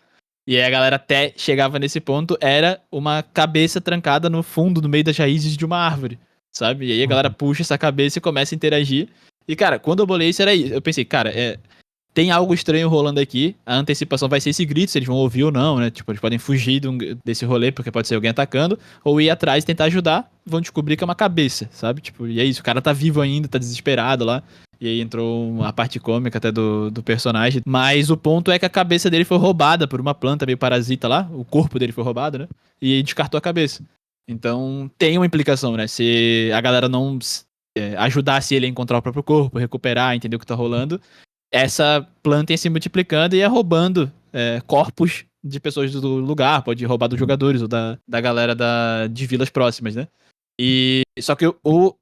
E aí a galera até chegava nesse ponto, era uma cabeça trancada no fundo, no meio das raízes de uma árvore, sabe? E aí a galera puxa essa cabeça e começa a interagir. E, cara, quando eu bolei isso, era isso. Eu pensei, cara, tem algo estranho rolando aqui, a antecipação vai ser esse grito, se eles vão ouvir ou não, né? Tipo, eles podem fugir desse rolê, porque pode ser alguém atacando, ou ir atrás e tentar ajudar, vão descobrir que é uma cabeça, sabe? Tipo, e é isso, o cara tá vivo ainda, tá desesperado lá, e aí entrou a parte cômica até do personagem, mas o ponto é que a cabeça dele foi roubada por uma planta meio parasita lá, o corpo dele foi roubado, né? E aí descartou a cabeça. Então, tem uma implicação, né? Se a galera não ajudasse ele a encontrar o próprio corpo, recuperar, entender o que tá rolando, essa planta ia se multiplicando e ia roubando corpos de pessoas do lugar, pode roubar dos jogadores ou da galera de vilas próximas, né? E só que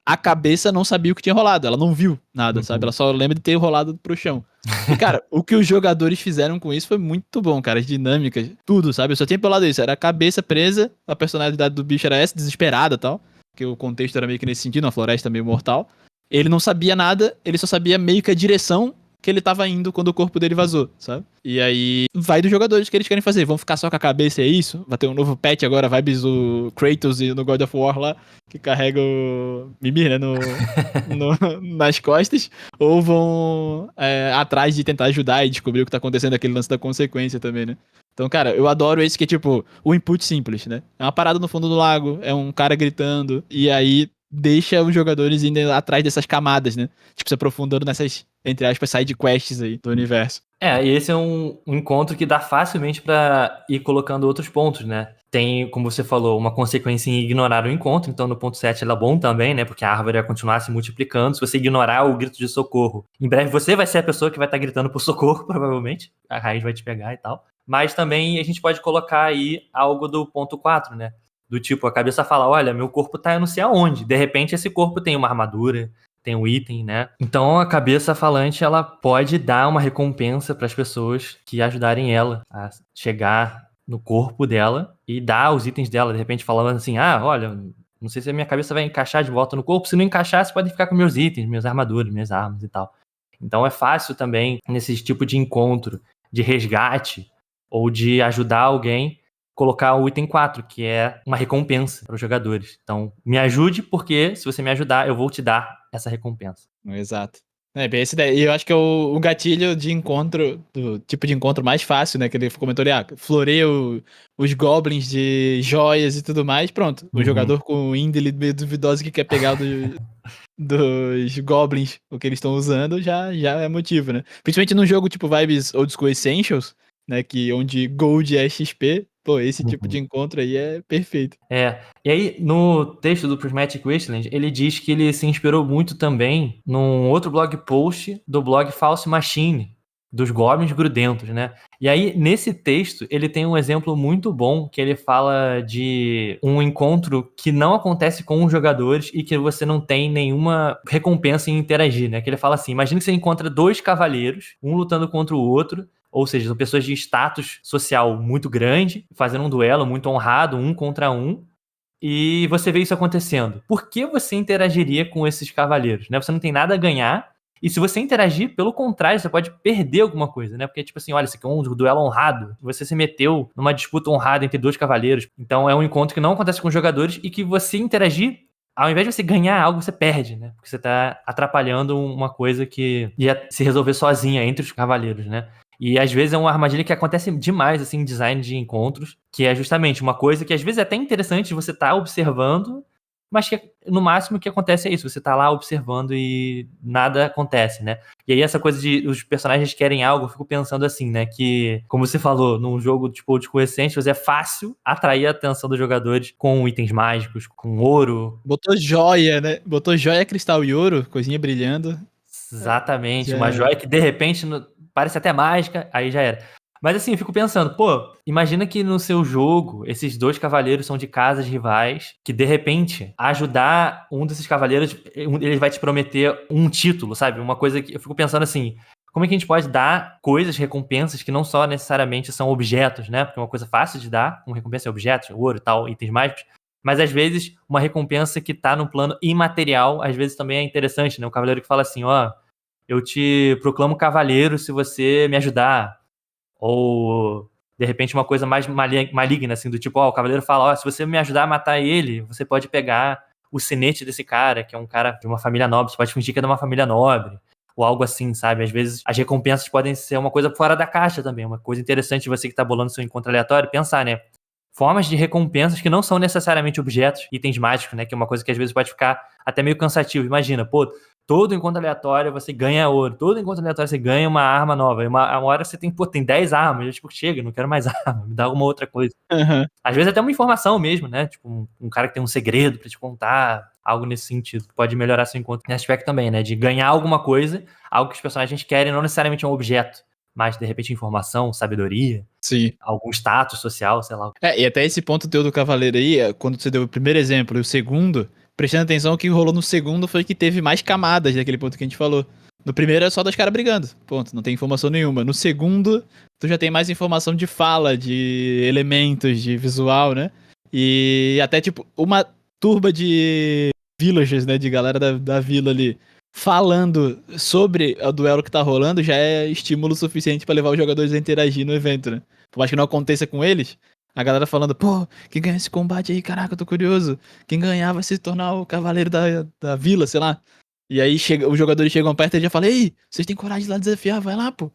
a cabeça não sabia o que tinha rolado, ela não viu nada, sabe? Ela só lembra de ter rolado pro chão. E, cara, o que os jogadores fizeram com isso foi muito bom, cara. As dinâmicas, tudo, sabe? Eu só tinha pelado isso. Era a cabeça presa, a personalidade do bicho era essa, desesperada e tal. Porque o contexto era meio que nesse sentido, uma floresta meio mortal. Ele não sabia nada, ele só sabia meio que a direção que ele tava indo quando o corpo dele vazou, sabe? E aí vai dos jogadores que eles querem fazer. Vão ficar só com a cabeça, é isso? Vai ter um novo patch agora, vibes do Kratos no God of War lá, que carrega o Mimir, né, nas costas. Ou vão atrás de tentar ajudar e descobrir o que tá acontecendo, aquele lance da consequência também, né? Então, cara, eu adoro esse que é tipo o input simples, né? É uma parada no fundo do lago, é um cara gritando, e aí deixa os jogadores indo atrás dessas camadas, né? Tipo, se aprofundando nessas, entre aspas, side quests aí do universo. E esse é um encontro que dá facilmente pra ir colocando outros pontos, né? Tem, como você falou, uma consequência em ignorar o encontro, então no ponto 7 ela é bom também, né? Porque a árvore vai continuar se multiplicando. Se você ignorar o grito de socorro, em breve você vai ser a pessoa que vai estar gritando por socorro, provavelmente. A raiz vai te pegar e tal. Mas também a gente pode colocar aí algo do ponto 4, né? Do tipo, a cabeça fala, olha, meu corpo tá não sei aonde. De repente, esse corpo tem uma armadura, tem um item, né? Então, a cabeça falante, ela pode dar uma recompensa para as pessoas que ajudarem ela a chegar no corpo dela e dar os itens dela. De repente, falando assim, olha, não sei se a minha cabeça vai encaixar de volta no corpo. Se não encaixar, você pode ficar com meus itens, minhas armaduras, minhas armas e tal. Então, é fácil também, nesse tipo de encontro, de resgate ou de ajudar alguém, colocar o item 4, que é uma recompensa para os jogadores. Então, me ajude, porque se você me ajudar, eu vou te dar essa recompensa. Exato. Bem esse daí. E eu acho que é o gatilho de encontro, do tipo de encontro mais fácil, né? Que ele comentou ali, floreia os goblins de joias e tudo mais, pronto. O jogador com índole meio duvidosa que quer pegar dos goblins, o que eles estão usando, já é motivo, né? Principalmente num jogo tipo Vibes Old School Essentials, né? Onde Gold é XP, pô, esse tipo de encontro aí é perfeito. E aí, no texto do Prismatic Wasteland, ele diz que ele se inspirou muito também num outro blog post do blog False Machine, dos goblins grudentos, né? E aí, nesse texto, ele tem um exemplo muito bom, que ele fala de um encontro que não acontece com os jogadores e que você não tem nenhuma recompensa em interagir, né? Que ele fala assim, imagina que você encontra 2 cavaleiros, um lutando contra o outro, ou seja, são pessoas de status social muito grande, fazendo um duelo muito honrado, 1 contra 1, e você vê isso acontecendo. Por que você interagiria com esses cavaleiros, né? Você não tem nada a ganhar, e se você interagir, pelo contrário, você pode perder alguma coisa, né? Porque, tipo assim, olha, isso aqui é um duelo honrado, você se meteu numa disputa honrada entre 2 cavaleiros, então é um encontro que não acontece com os jogadores, e que você interagir, ao invés de você ganhar algo, você perde, né? Porque você tá atrapalhando uma coisa que ia se resolver sozinha entre os cavaleiros, né? E às vezes é uma armadilha que acontece demais, assim, em design de encontros, que é justamente uma coisa que às vezes é até interessante você estar observando, mas que no máximo o que acontece é isso, você tá lá observando e nada acontece, né? E aí essa coisa de os personagens querem algo, eu fico pensando assim, né? Que, como você falou, num jogo tipo Old School Essentials, é fácil atrair a atenção dos jogadores com itens mágicos, com ouro. Botou joia, né? Botou joia, cristal e ouro, coisinha brilhando. Exatamente, uma Já... joia que de repente parece até mágica, aí já era. Mas assim, eu fico pensando, pô, imagina que no seu jogo, esses 2 cavaleiros são de casas rivais, que de repente, ajudar um desses cavaleiros, ele vai te prometer um título, sabe? Uma coisa que eu fico pensando assim, como é que a gente pode dar coisas, recompensas, que não só necessariamente são objetos, né? Porque é uma coisa fácil de dar, uma recompensa é objetos, ouro e tal, itens mágicos, mas às vezes uma recompensa que tá no plano imaterial, às vezes também é interessante, né? O cavaleiro que fala assim, ó, eu te proclamo cavaleiro se você me ajudar. Ou, de repente, uma coisa mais maligna, assim, do tipo, ó, o cavaleiro fala, ó, se você me ajudar a matar ele, você pode pegar o sinete desse cara, que é um cara de uma família nobre, você pode fingir que é de uma família nobre, ou algo assim, sabe? Às vezes as recompensas podem ser uma coisa fora da caixa também, uma coisa interessante de você que tá bolando seu encontro aleatório, pensar, né? Formas de recompensas que não são necessariamente objetos, itens mágicos, né? Que é uma coisa que às vezes pode ficar até meio cansativo. Imagina, pô, todo encontro aleatório você ganha ouro, todo encontro aleatório você ganha uma arma nova. E uma hora você tem, pô, tem 10 armas. Eu, tipo, chega, não quero mais arma, me dá alguma outra coisa. Uhum. Às vezes até uma informação mesmo, né? Tipo, um cara que tem um segredo pra te contar, algo nesse sentido. Pode melhorar seu encontro nesse aspecto também, né? De ganhar alguma coisa, algo que os personagens querem, não necessariamente um objeto, mas de repente informação, sabedoria. Sim. Algum status social, sei lá. E até esse ponto teu do cavaleiro aí, quando você deu o primeiro exemplo e o segundo, prestando atenção, o que rolou no segundo foi que teve mais camadas daquele ponto que a gente falou. No primeiro é só dos caras brigando, ponto, não tem informação nenhuma. No segundo, tu já tem mais informação de fala, de elementos, de visual, né? E até, tipo, uma turba de villagers, né, de galera da vila ali, falando sobre o duelo que tá rolando, já é estímulo suficiente pra levar os jogadores a interagir no evento, né? Por mais que não aconteça com eles, a galera falando, pô, quem ganha esse combate aí, caraca, eu tô curioso. Quem ganhar vai se tornar o cavaleiro da vila, sei lá. E aí os jogadores chegam perto e já falam, ei, vocês têm coragem de ir lá desafiar? Vai lá, pô.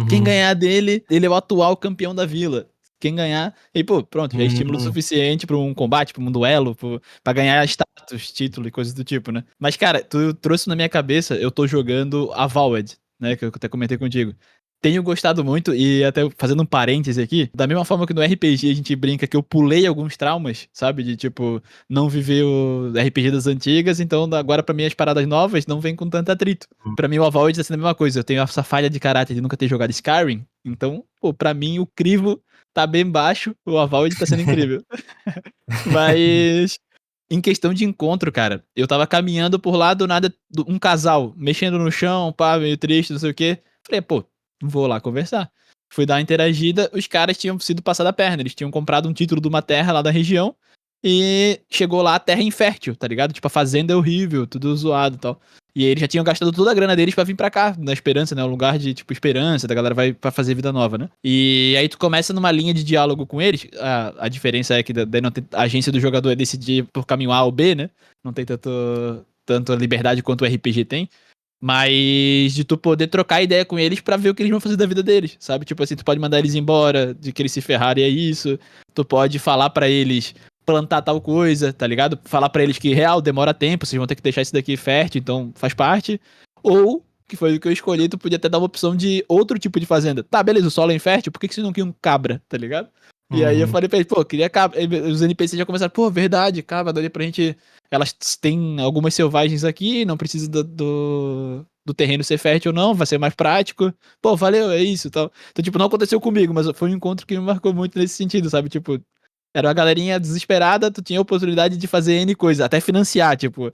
Quem ganhar dele, ele é o atual campeão da vila. Quem ganhar, e pô, pronto, já é estímulo suficiente pra um combate, pra um duelo, pra ganhar status, título e coisas do tipo, né? Mas, cara, tu trouxe na minha cabeça, eu tô jogando a Avowed, né, que eu até comentei contigo. Tenho gostado muito, e até fazendo um parêntese aqui, da mesma forma que no RPG a gente brinca que eu pulei alguns traumas, sabe? De tipo, não viver o RPG das antigas, então agora pra mim as paradas novas não vêm com tanto atrito. Pra mim o Avowed tá sendo a mesma coisa, eu tenho essa falha de caráter de nunca ter jogado Skyrim, então, pô, pra mim o crivo tá bem baixo, o Avowed tá sendo incrível. Mas em questão de encontro, cara, eu tava caminhando por lá, do nada, um casal mexendo no chão, pá, meio triste, não sei o quê. Falei, pô, vou lá conversar. Fui dar uma interagida, os caras tinham sido passar a perna, eles tinham comprado um título de uma terra lá da região e chegou lá a terra infértil, tá ligado? Tipo, a fazenda é horrível, tudo zoado e tal. E aí eles já tinham gastado toda a grana deles pra vir pra cá, na Esperança, né? Um lugar de, tipo, esperança, da galera vai pra fazer vida nova, né? E aí tu começa numa linha de diálogo com eles, a diferença é que daí não tem, a agência do jogador é decidir por caminho A ou B, né? Não tem tanto liberdade quanto o RPG tem. Mas de tu poder trocar ideia com eles pra ver o que eles vão fazer da vida deles, sabe? Tipo assim, tu pode mandar eles embora, de que eles se ferrarem, é isso. Tu pode falar pra eles plantar tal coisa, tá ligado? Falar pra eles que, real, demora tempo, vocês vão ter que deixar isso daqui fértil, então faz parte. Ou, que foi o que eu escolhi, tu podia até dar uma opção de outro tipo de fazenda. Tá, beleza, o solo é infértil, por que vocês não queriam cabra, tá ligado? E aí eu falei pra eles, pô, queria cabra. Os NPCs já começaram, pô, verdade, cabra, daria pra gente... Elas têm algumas selvagens aqui, não precisa do terreno ser fértil ou não, vai ser mais prático. Pô, valeu, é isso e tal. Então, tipo, não aconteceu comigo, mas foi um encontro que me marcou muito nesse sentido, sabe? Tipo, era uma galerinha desesperada, tu tinha a oportunidade de fazer N coisa, até financiar, tipo,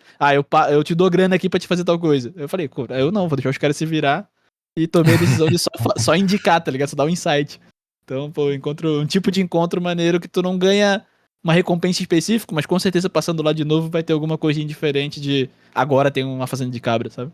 eu te dou grana aqui pra te fazer tal coisa. Eu falei, pô, eu não, vou deixar os caras se virar. E tomei a decisão de só indicar, tá ligado? Só dar um insight. Então, pô, um tipo de encontro maneiro que tu não ganha uma recompensa específica, mas com certeza passando lá de novo vai ter alguma coisinha diferente de agora tem uma fazenda de cabra, sabe?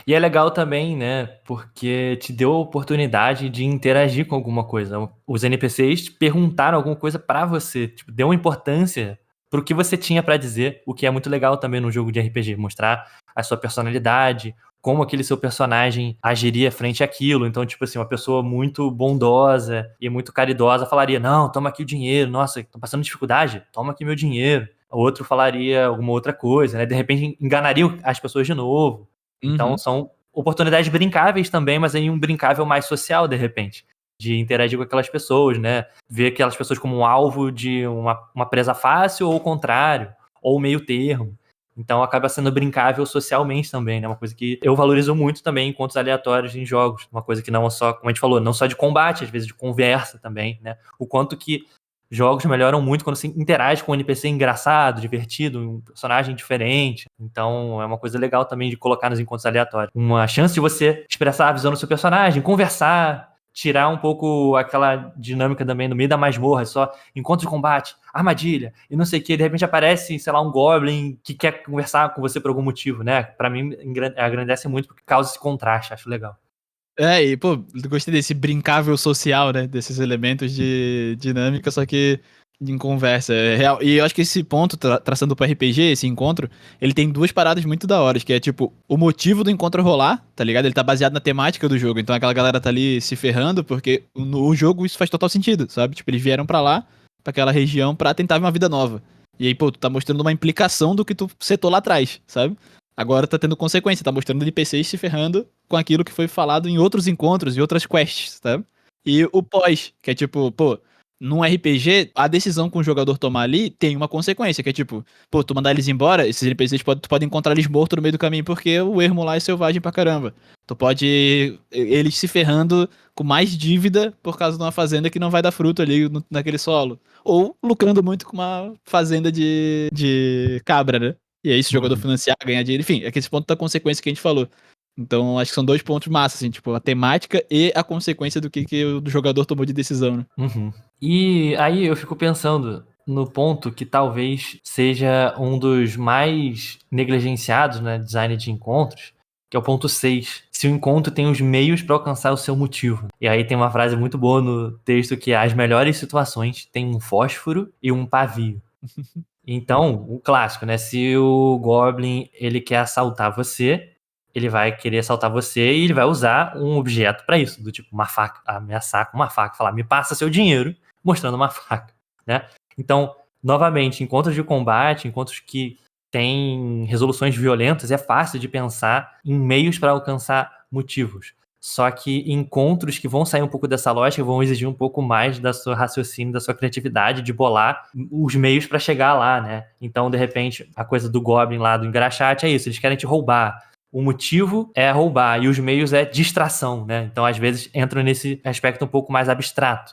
E é legal também, né, porque te deu a oportunidade de interagir com alguma coisa. Os NPCs perguntaram alguma coisa pra você, tipo, deu uma importância pro que você tinha pra dizer, o que é muito legal também no jogo de RPG, mostrar a sua personalidade, como aquele seu personagem agiria frente àquilo. Então, tipo assim, uma pessoa muito bondosa e muito caridosa falaria, não, toma aqui o dinheiro, nossa, tô passando dificuldade, toma aqui meu dinheiro. O outro falaria alguma outra coisa, né? De repente enganaria as pessoas de novo. Então, são oportunidades brincáveis também, mas aí um brincável mais social, de repente, de interagir com aquelas pessoas, né? Ver aquelas pessoas como um alvo de uma presa fácil ou o contrário, ou meio termo. Então acaba sendo brincável socialmente também, né? Uma coisa que eu valorizo muito também em encontros aleatórios em jogos. Uma coisa que não é só, como a gente falou, não só de combate, às vezes de conversa também, né? O quanto que jogos melhoram muito quando você interage com um NPC engraçado, divertido, um personagem diferente. Então é uma coisa legal também de colocar nos encontros aleatórios. Uma chance de você expressar a visão do seu personagem, conversar, tirar um pouco aquela dinâmica também no meio da masmorra, só encontro de combate, armadilha e não sei o que, de repente aparece, sei lá, um goblin que quer conversar com você por algum motivo, né? Pra mim, agradece muito porque causa esse contraste, acho legal. E, pô, gostei desse brincável social, né? Desses elementos de dinâmica, só que em conversa. É real. E eu acho que esse ponto, traçando pro RPG, esse encontro, ele tem duas paradas muito da hora, que é, tipo, o motivo do encontro rolar, tá ligado? Ele tá baseado na temática do jogo. Então aquela galera tá ali se ferrando, porque no jogo isso faz total sentido, sabe? Tipo, eles vieram pra lá, pra aquela região, pra tentar uma vida nova. E aí, pô, tu tá mostrando uma implicação do que tu setou lá atrás, sabe? Agora tá tendo consequência, tá mostrando NPCs se ferrando com aquilo que foi falado em outros encontros e outras quests, tá? E o pós, que é tipo, pô, num RPG, a decisão que o jogador tomar ali tem uma consequência, que é tipo, pô, tu mandar eles embora, esses NPCs tu pode encontrar eles mortos no meio do caminho, porque o ermo lá é selvagem pra caramba. Tu pode eles se ferrando com mais dívida por causa de uma fazenda que não vai dar fruto ali naquele solo. Ou lucrando muito com uma fazenda de cabra, né? E aí, se o jogador financiar, ganhar dinheiro, enfim, é que esse ponto da consequência que a gente falou. Então, acho que são dois pontos massa, assim, tipo, a temática e a consequência do que o jogador tomou de decisão, né? E aí eu fico pensando no ponto que talvez seja um dos mais negligenciados, né, design de encontros, que é o ponto 6. Se o encontro tem os meios para alcançar o seu motivo. E aí tem uma frase muito boa no texto que é: as melhores situações têm um fósforo e um pavio. Então, o clássico, né? Se o Goblin ele quer assaltar você, ele vai querer assaltar você e ele vai usar um objeto para isso, do tipo uma faca, ameaçar com uma faca, falar, me passa seu dinheiro, mostrando uma faca, né? Então, novamente, encontros de combate, encontros que têm resoluções violentas, é fácil de pensar em meios para alcançar motivos. Só que encontros que vão sair um pouco dessa lógica vão exigir um pouco mais da sua raciocínio, da sua criatividade, de bolar os meios para chegar lá, né? Então, de repente, a coisa do Goblin lá, do engraxate, é isso, eles querem te roubar. O motivo é roubar e os meios é distração, né? Então, às vezes, entram nesse aspecto um pouco mais abstrato.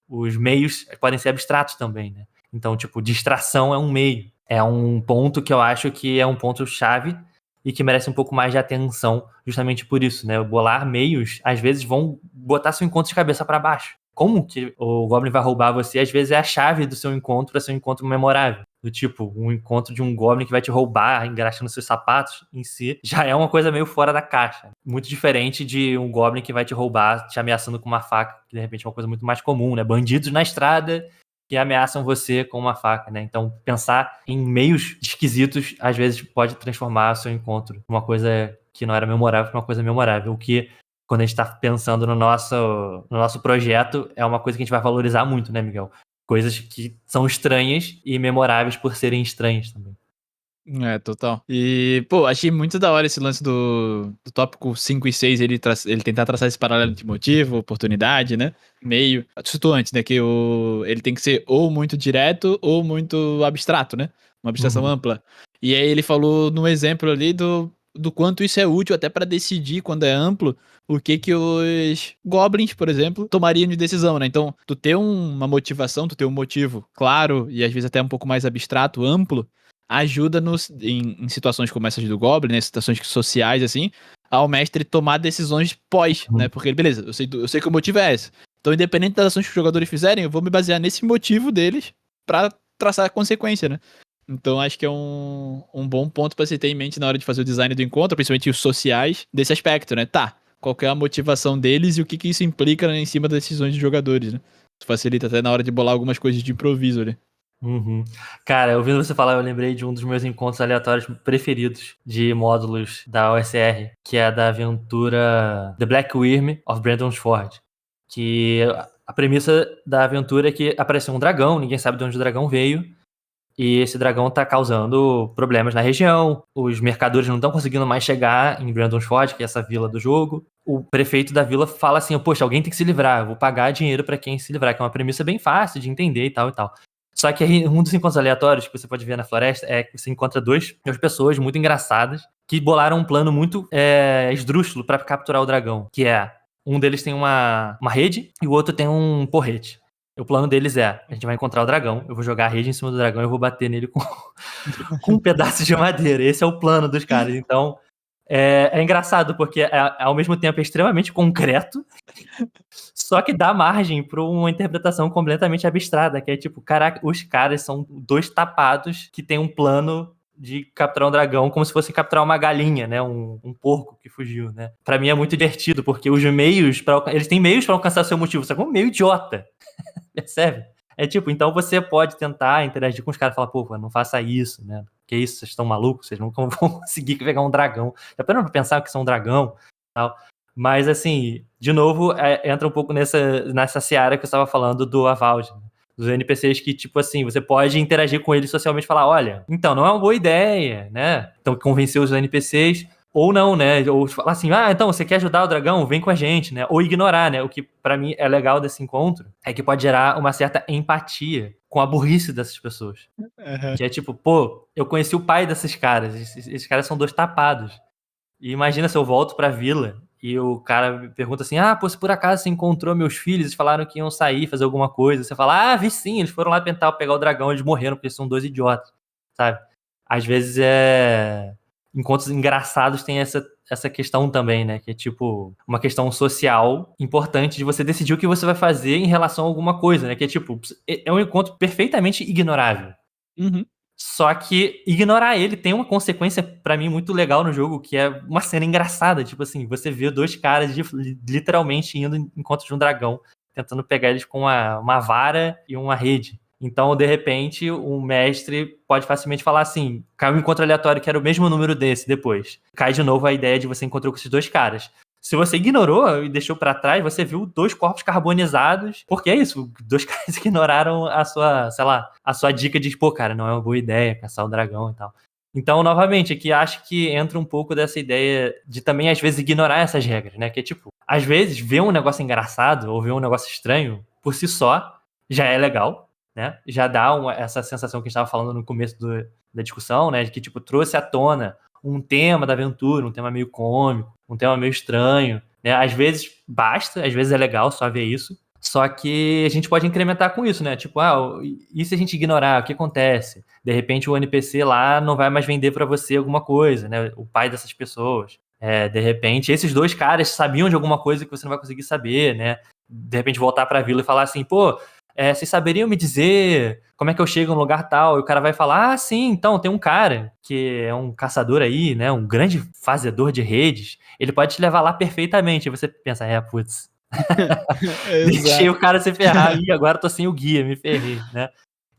Os meios podem ser abstratos também, né? Então, tipo, distração é um meio. É um ponto que eu acho que é um ponto-chave e que merece um pouco mais de atenção justamente por isso, né? Bolar meios, às vezes, vão botar seu encontro de cabeça para baixo. Como que o Goblin vai roubar você? Às vezes é a chave do seu encontro para ser um encontro memorável. Do tipo, um encontro de um Goblin que vai te roubar, engraxando seus sapatos em si, já é uma coisa meio fora da caixa. Muito diferente de um Goblin que vai te roubar, te ameaçando com uma faca, que de repente é uma coisa muito mais comum, né? Bandidos na estrada que ameaçam você com uma faca, né? Então, pensar em meios esquisitos, às vezes, pode transformar o seu encontro numa coisa que não era memorável para uma coisa memorável. O que, quando a gente está pensando no nosso projeto, é uma coisa que a gente vai valorizar muito, né, Miguel? Coisas que são estranhas e memoráveis por serem estranhas também. É, total. E, pô, achei muito da hora esse lance do tópico 5 e 6, ele tentar traçar esse paralelo de motivo, oportunidade, né? Meio. Tu citou antes, né? Que ele tem que ser ou muito direto ou muito abstrato, né? Uma abstração ampla. E aí ele falou no exemplo ali do quanto isso é útil até pra decidir, quando é amplo, o que os goblins, por exemplo, tomariam de decisão, né? Então, tu ter uma motivação, tu ter um motivo claro e às vezes até um pouco mais abstrato, amplo, ajuda em situações como essas do Goblin, né, situações sociais, assim, ao mestre tomar decisões pós, né, porque, beleza, eu sei que o motivo é esse. Então, independente das ações que os jogadores fizerem, eu vou me basear nesse motivo deles pra traçar a consequência, né. Então, acho que é um bom ponto pra se ter em mente na hora de fazer o design do encontro, principalmente os sociais, desse aspecto, né. Tá, qual que é a motivação deles e o que isso implica, né, em cima das decisões dos jogadores, né. Isso facilita até na hora de bolar algumas coisas de improviso ali. Uhum. Cara, ouvindo você falar, eu lembrei de um dos meus encontros aleatórios preferidos de módulos da OSR, que é da aventura The Black Worm of Brandon's Ford. Que a premissa da aventura é que apareceu um dragão, ninguém sabe de onde o dragão veio, e esse dragão tá causando problemas na região, os mercadores não estão conseguindo mais chegar em Brandon's Ford, que é essa vila do jogo. O prefeito da vila fala assim, poxa, alguém tem que se livrar, eu vou pagar dinheiro pra quem se livrar, que é uma premissa bem fácil de entender e tal e tal. Só que aí, um dos encontros aleatórios que você pode ver na floresta é que você encontra duas pessoas muito engraçadas que bolaram um plano muito esdrúxulo pra capturar o dragão, que é, um deles tem uma rede e o outro tem um porrete. O plano deles é, a gente vai encontrar o dragão, eu vou jogar a rede em cima do dragão e eu vou bater nele com um pedaço de madeira. Esse é o plano dos caras. Então, é engraçado, porque ao mesmo tempo é extremamente concreto, só que dá margem para uma interpretação completamente abstrata, que é tipo, caraca, os caras são dois tapados que tem um plano de capturar um dragão como se fosse capturar uma galinha, né? Um porco que fugiu, né? Pra mim é muito divertido, porque os meios, eles têm meios pra alcançar seu motivo, só que é um meio idiota. Percebe? É tipo, então você pode tentar interagir com os caras e falar, pô, não faça isso, né? Que isso, vocês estão malucos? Vocês nunca vão conseguir pegar um dragão. Já pararam pra pensar que são um dragão e tal. Mas, assim, de novo, entra um pouco nessa seara que eu estava falando do Avald, né? Dos NPCs que, tipo assim, você pode interagir com eles socialmente e falar, olha, então, não é uma boa ideia, né? Então, convencer os NPCs, ou não, né? Ou falar assim, então, você quer ajudar o dragão? Vem com a gente, né? Ou ignorar, né? O que, pra mim, é legal desse encontro é que pode gerar uma certa empatia com a burrice dessas pessoas. Uhum. Que é tipo, pô, eu conheci o pai desses caras, esses caras são dois tapados. E imagina se eu volto pra vila e o cara me pergunta assim, pô, se por acaso você encontrou meus filhos, eles falaram que iam sair, fazer alguma coisa. Você fala, vi sim, eles foram lá tentar pegar o dragão, eles morreram porque são dois idiotas, sabe? Às vezes encontros engraçados tem essa questão também, né? Que é tipo uma questão social importante de você decidir o que você vai fazer em relação a alguma coisa, né? Que é tipo, é um encontro perfeitamente ignorável. Uhum. Só que ignorar ele tem uma consequência pra mim muito legal no jogo, que é uma cena engraçada. Tipo assim, você vê dois caras literalmente indo em encontro de um dragão, tentando pegar eles com uma vara e uma rede. Então, de repente, o mestre pode facilmente falar assim, cai um encontro aleatório que era o mesmo número desse depois. Cai de novo a ideia de você encontrou com esses dois caras. Se você ignorou e deixou pra trás, você viu dois corpos carbonizados. Porque é isso, dois caras ignoraram a sua, sei lá, a sua dica de, pô, cara, não é uma boa ideia caçar o dragão e tal. Então, novamente, aqui acho que entra um pouco dessa ideia de também, às vezes, ignorar essas regras, né? Que é tipo, às vezes, ver um negócio engraçado ou ver um negócio estranho, por si só, já é legal, né? Já dá essa sensação que a gente estava falando no começo da discussão, né? De que, tipo, trouxe à tona um tema da aventura, um tema meio cômico, um tema meio estranho, né? Às vezes basta, às vezes é legal só ver isso. Só que a gente pode incrementar com isso, né? Tipo, e se a gente ignorar, o que acontece? De repente o NPC lá não vai mais vender pra você alguma coisa, né? O pai dessas pessoas. De repente, esses dois caras sabiam de alguma coisa que você não vai conseguir saber, né? De repente voltar pra vila e falar assim, pô, vocês saberiam me dizer como é que eu chego no lugar tal? E o cara vai falar, sim, então, tem um cara que é um caçador aí, né? Um grande fazedor de redes. Ele pode te levar lá perfeitamente. E você pensa, putz, deixei o cara se ferrar e agora tô sem o guia, me ferrei, né?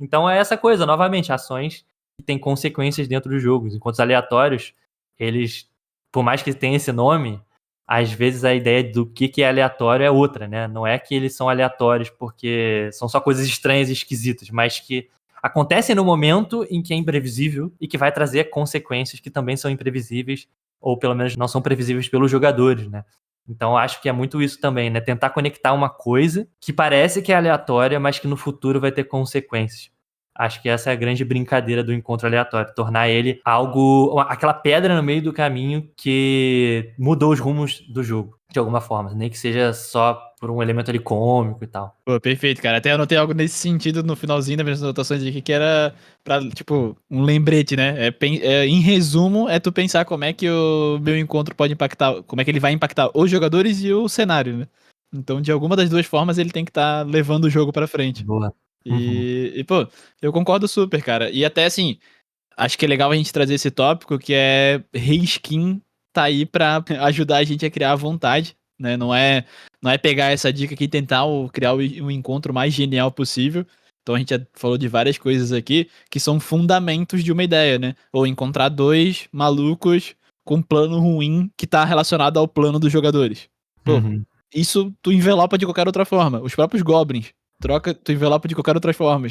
Então é essa coisa, novamente, ações que têm consequências dentro dos jogos. Enquanto os aleatórios, eles, por mais que tenham esse nome, às vezes a ideia do que é aleatório é outra, né? Não é que eles são aleatórios porque são só coisas estranhas e esquisitas, mas que acontecem no momento em que é imprevisível e que vai trazer consequências que também são imprevisíveis, ou pelo menos não são previsíveis pelos jogadores, né? Então acho que é muito isso também, né? Tentar conectar uma coisa que parece que é aleatória, mas que no futuro vai ter consequências. Acho que essa é a grande brincadeira do encontro aleatório, tornar ele algo, aquela pedra no meio do caminho que mudou os rumos do jogo, de alguma forma, nem que seja só por um elemento ali cômico e tal. Pô, perfeito, cara. Até eu anotei algo nesse sentido no finalzinho das minhas anotações aqui, que era pra, tipo, um lembrete, né? Em resumo, é tu pensar como é que o meu encontro pode impactar, como é que ele vai impactar os jogadores e o cenário, né? Então, de alguma das duas formas, ele tem que estar levando o jogo pra frente. Boa. Uhum. Pô, eu concordo super, cara. E até assim, acho que é legal a gente trazer esse tópico que é reskin tá aí pra ajudar a gente a criar a vontade, né? Não é pegar essa dica aqui e tentar criar o encontro mais genial possível, Então a gente já falou de várias coisas aqui que são fundamentos de uma ideia, né? Ou encontrar dois malucos com um plano ruim que tá relacionado ao plano dos jogadores. Pô, isso tu envelopa de qualquer outra forma. Os próprios goblins, tu envelopa de qualquer outra forma.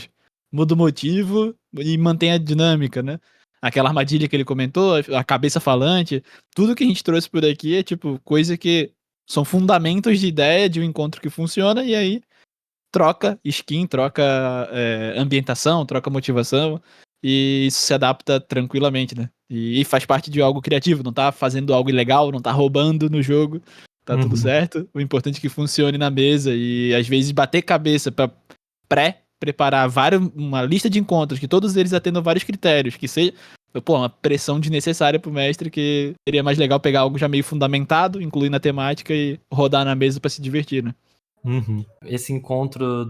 Muda o motivo e mantém a dinâmica, né? Aquela armadilha que ele comentou, a cabeça falante, tudo que a gente trouxe por aqui é tipo coisa que são fundamentos de ideia de um encontro que funciona, e aí troca skin, troca ambientação, troca motivação, e isso se adapta tranquilamente, né? E faz parte de algo criativo, não tá fazendo algo ilegal, não tá roubando no jogo, tá tudo certo. O importante é que funcione na mesa, e às vezes bater cabeça pra preparar uma lista de encontros, que todos eles atendam vários critérios, que seja uma pressão desnecessária pro mestre, que seria mais legal pegar algo já meio fundamentado, incluir na temática e rodar na mesa pra se divertir, né? Esse encontro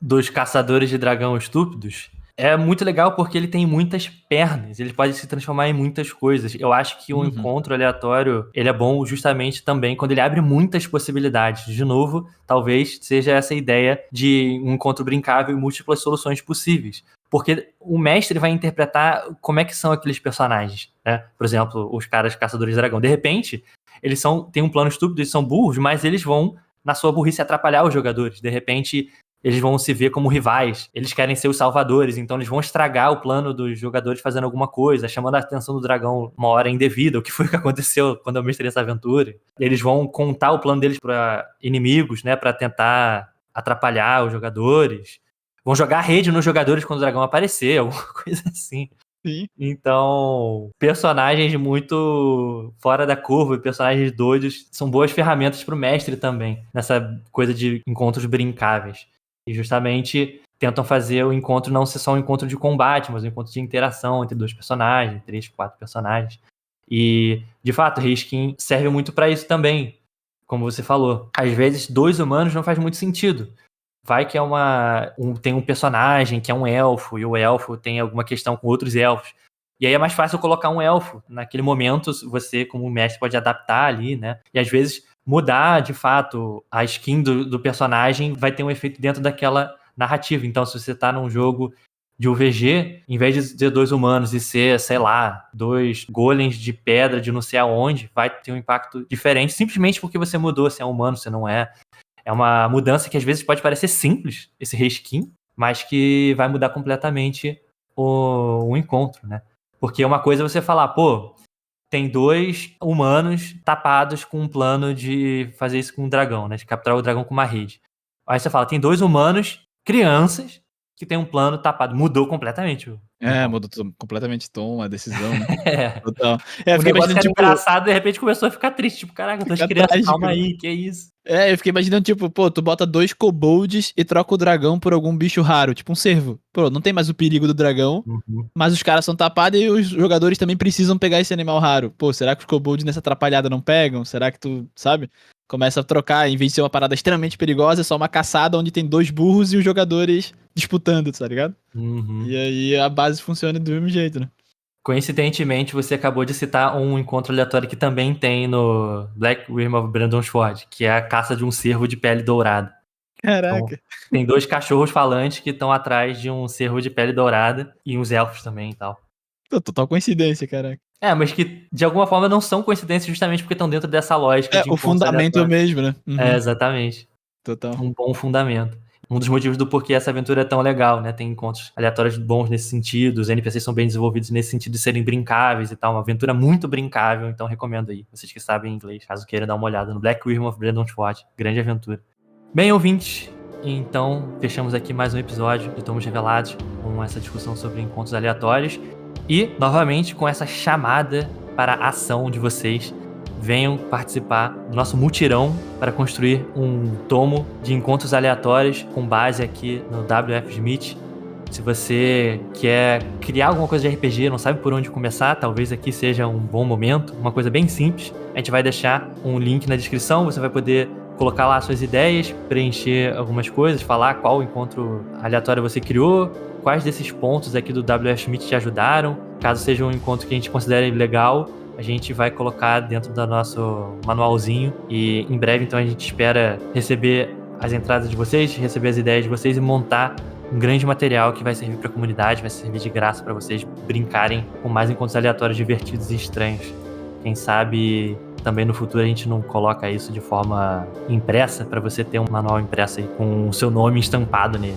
dos caçadores de dragão estúpidos é muito legal porque ele tem muitas pernas, ele pode se transformar em muitas coisas. Eu acho que um encontro aleatório, ele é bom justamente também quando ele abre muitas possibilidades. De novo, talvez seja essa ideia de um encontro brincável e múltiplas soluções possíveis. Porque o mestre vai interpretar como é que são aqueles personagens, né? Por exemplo, os caras caçadores de dragão. De repente, eles têm um plano estúpido, eles são burros, mas eles vão, na sua burrice, atrapalhar os jogadores. De repente, eles vão se ver como rivais, eles querem ser os salvadores, então eles vão estragar o plano dos jogadores fazendo alguma coisa, chamando a atenção do dragão uma hora indevida, o que foi que aconteceu quando eu mestrei essa aventura. Eles vão contar o plano deles para inimigos, né, para tentar atrapalhar os jogadores. Vão jogar rede nos jogadores quando o dragão aparecer, alguma coisa assim. Sim. Então, personagens muito fora da curva, personagens doidos, são boas ferramentas pro mestre também, nessa coisa de encontros brincáveis. E justamente tentam fazer o encontro não ser só um encontro de combate, mas um encontro de interação entre dois personagens, 3, 4 personagens. E, de fato, Riskin serve muito para isso também, como você falou. Às vezes, 2 humanos não faz muito sentido. Vai que tem um personagem que é um elfo, e o elfo tem alguma questão com outros elfos. E aí é mais fácil colocar um elfo. Naquele momento, você, como mestre, pode adaptar ali, né? E às vezes mudar, de fato, a skin do personagem vai ter um efeito dentro daquela narrativa. Então, se você tá num jogo de UVG, em vez de ser 2 humanos e ser, sei lá, 2 golems de pedra de não sei aonde, vai ter um impacto diferente, simplesmente porque você mudou, se é humano, se não é. É uma mudança que às vezes pode parecer simples, esse reskin, mas que vai mudar completamente o encontro, né? Porque uma coisa é você falar, pô, tem 2 humanos tapados com um plano de fazer isso com um dragão, né? De capturar o dragão com uma rede. Aí você fala, tem 2 humanos, crianças, que tem um plano tapado. Mudou completamente. Mudou completamente o tom, a decisão, né? Total. Eu o negócio era engraçado, de repente começou a ficar triste. Tipo, caraca, 2 crianças, calma aí, que é isso? Eu fiquei imaginando, tipo, pô, tu bota 2 kobolds e troca o dragão por algum bicho raro, tipo um cervo. Pô, não tem mais o perigo do dragão, mas os caras são tapados e os jogadores também precisam pegar esse animal raro. Pô, será que os kobolds nessa atrapalhada não pegam? Será que tu, sabe? Começa a trocar, em vez de ser uma parada extremamente perigosa, é só uma caçada onde tem 2 burros e os jogadores disputando, tá ligado? E aí a base funciona do mesmo jeito, né? Coincidentemente, você acabou de citar um encontro aleatório que também tem no Black Realm of Brandonsford, que é a caça de um cervo de pele dourada. Caraca. Então, tem 2 cachorros falantes que estão atrás de um cervo de pele dourada e uns elfos também e tal. Total coincidência, caraca. Mas que de alguma forma não são coincidências justamente porque estão dentro dessa lógica de o fundamento é o mesmo, né? Exatamente. Total. Um bom fundamento. Um dos motivos do porquê essa aventura é tão legal, né? Tem encontros aleatórios bons nesse sentido, os NPCs são bem desenvolvidos nesse sentido de serem brincáveis e tal. Uma aventura muito brincável, então recomendo aí. Vocês que sabem inglês, caso queiram dar uma olhada no Black Realm of Brandonsford. Grande aventura. Bem, ouvintes, então fechamos aqui mais um episódio de Tomos Revelados com essa discussão sobre encontros aleatórios e, novamente, com essa chamada para a ação de vocês. Venham participar do nosso mutirão para construir um tomo de encontros aleatórios com base aqui no WF Smith. Se você quer criar alguma coisa de RPG, não sabe por onde começar, talvez aqui seja um bom momento, uma coisa bem simples. A gente vai deixar um link na descrição, você vai poder colocar lá suas ideias, preencher algumas coisas, falar qual encontro aleatório você criou, quais desses pontos aqui do WF Smith te ajudaram. Caso seja um encontro que a gente considere legal, a gente vai colocar dentro do nosso manualzinho e em breve então a gente espera receber as entradas de vocês, receber as ideias de vocês e montar um grande material que vai servir para a comunidade, vai servir de graça para vocês brincarem com mais encontros aleatórios divertidos e estranhos. Quem sabe também no futuro a gente não coloca isso de forma impressa, para você ter um manual impresso aí com o seu nome estampado nele.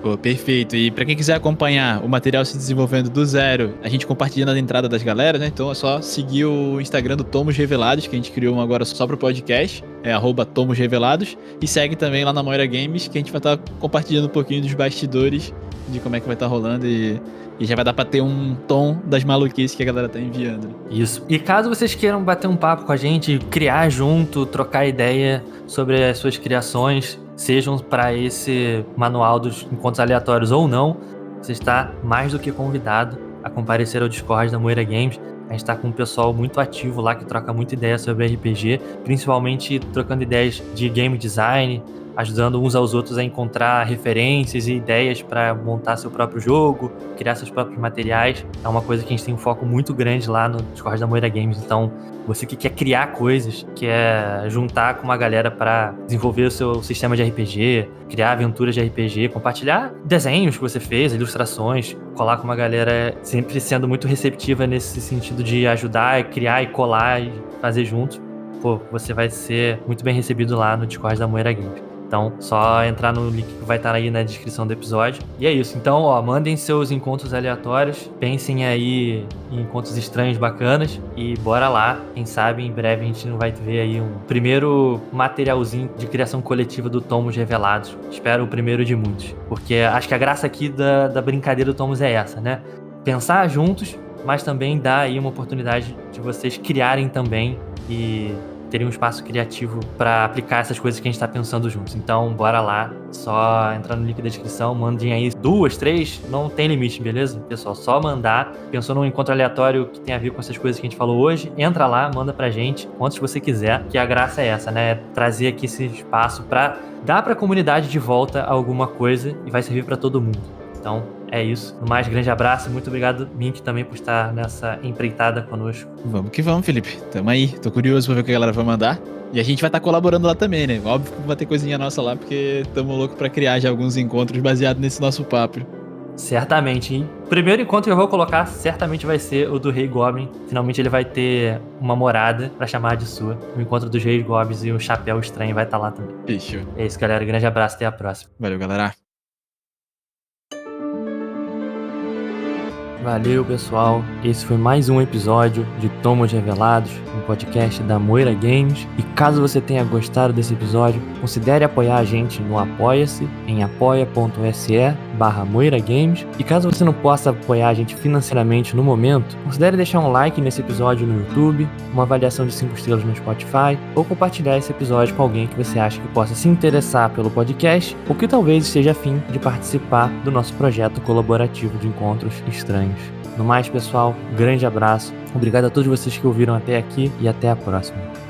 Pô, perfeito. E pra quem quiser acompanhar o material se desenvolvendo do zero, a gente compartilhando na entrada das galera, né? Então é só seguir o Instagram do Tomos Revelados, que a gente criou um agora só pro podcast, é @TomosRevelados, e segue também lá na Moira Games, que a gente vai estar compartilhando um pouquinho dos bastidores, de como é que vai estar rolando e já vai dar pra ter um tom das maluquices que a galera tá enviando. Isso. E caso vocês queiram bater um papo com a gente, criar junto, trocar ideia sobre as suas criações, sejam para esse manual dos encontros aleatórios ou não, você está mais do que convidado a comparecer ao Discord da Moira Games. A gente está com um pessoal muito ativo lá que troca muita ideia sobre RPG, principalmente trocando ideias de game design, ajudando uns aos outros a encontrar referências e ideias para montar seu próprio jogo, criar seus próprios materiais. É uma coisa que a gente tem um foco muito grande lá no Discord da Moira Games. Então, você que quer criar coisas, quer juntar com uma galera para desenvolver o seu sistema de RPG, criar aventuras de RPG, compartilhar desenhos que você fez, ilustrações, colar com uma galera sempre sendo muito receptiva nesse sentido de ajudar, criar e colar e fazer juntos, pô, você vai ser muito bem recebido lá no Discord da Moira Games. Então, só entrar no link que vai estar aí na descrição do episódio. E é isso. Então, mandem seus encontros aleatórios. Pensem aí em encontros estranhos, bacanas. E bora lá. Quem sabe, em breve, a gente não vai ver aí um primeiro materialzinho de criação coletiva do Tomos Revelados. Espero o primeiro de muitos. Porque acho que a graça aqui da brincadeira do Tomos é essa, né? Pensar juntos, mas também dar aí uma oportunidade de vocês criarem também e terem um espaço criativo para aplicar essas coisas que a gente tá pensando juntos. Então, bora lá. Só entrar no link da descrição, mandem aí 2, 3, não tem limite, beleza? Pessoal, só mandar. Pensou num encontro aleatório que tem a ver com essas coisas que a gente falou hoje? Entra lá, manda pra gente, quantos você quiser, que a graça é essa, né? Trazer aqui esse espaço pra dar pra comunidade de volta alguma coisa e vai servir pra todo mundo. Então, é isso. No mais, grande abraço. Muito obrigado, Mink, também por estar nessa empreitada conosco. Vamos que vamos, Felipe. Tamo aí. Tô curioso pra ver o que a galera vai mandar. E a gente vai estar colaborando lá também, né? Óbvio que vai ter coisinha nossa lá, porque tamo louco pra criar já alguns encontros baseados nesse nosso papo. Certamente, hein? O primeiro encontro que eu vou colocar certamente vai ser o do Rei Goblin. Finalmente ele vai ter uma morada pra chamar de sua. O encontro dos Reis Goblins e o Chapéu Estranho vai estar lá também. Fechou. É isso, galera. Grande abraço. Até a próxima. Valeu, galera. Valeu, pessoal. Esse foi mais um episódio de Tomos Revelados, um podcast da Moira Games. E caso você tenha gostado desse episódio, considere apoiar a gente no Apoia-se, em apoia.se/Moira Games. E caso você não possa apoiar a gente financeiramente no momento, considere deixar um like nesse episódio no YouTube, uma avaliação de 5 estrelas no Spotify, ou compartilhar esse episódio com alguém que você acha que possa se interessar pelo podcast, ou que talvez esteja afim de participar do nosso projeto colaborativo de encontros estranhos. No mais, pessoal, grande abraço. Obrigado a todos vocês que ouviram até aqui e até a próxima.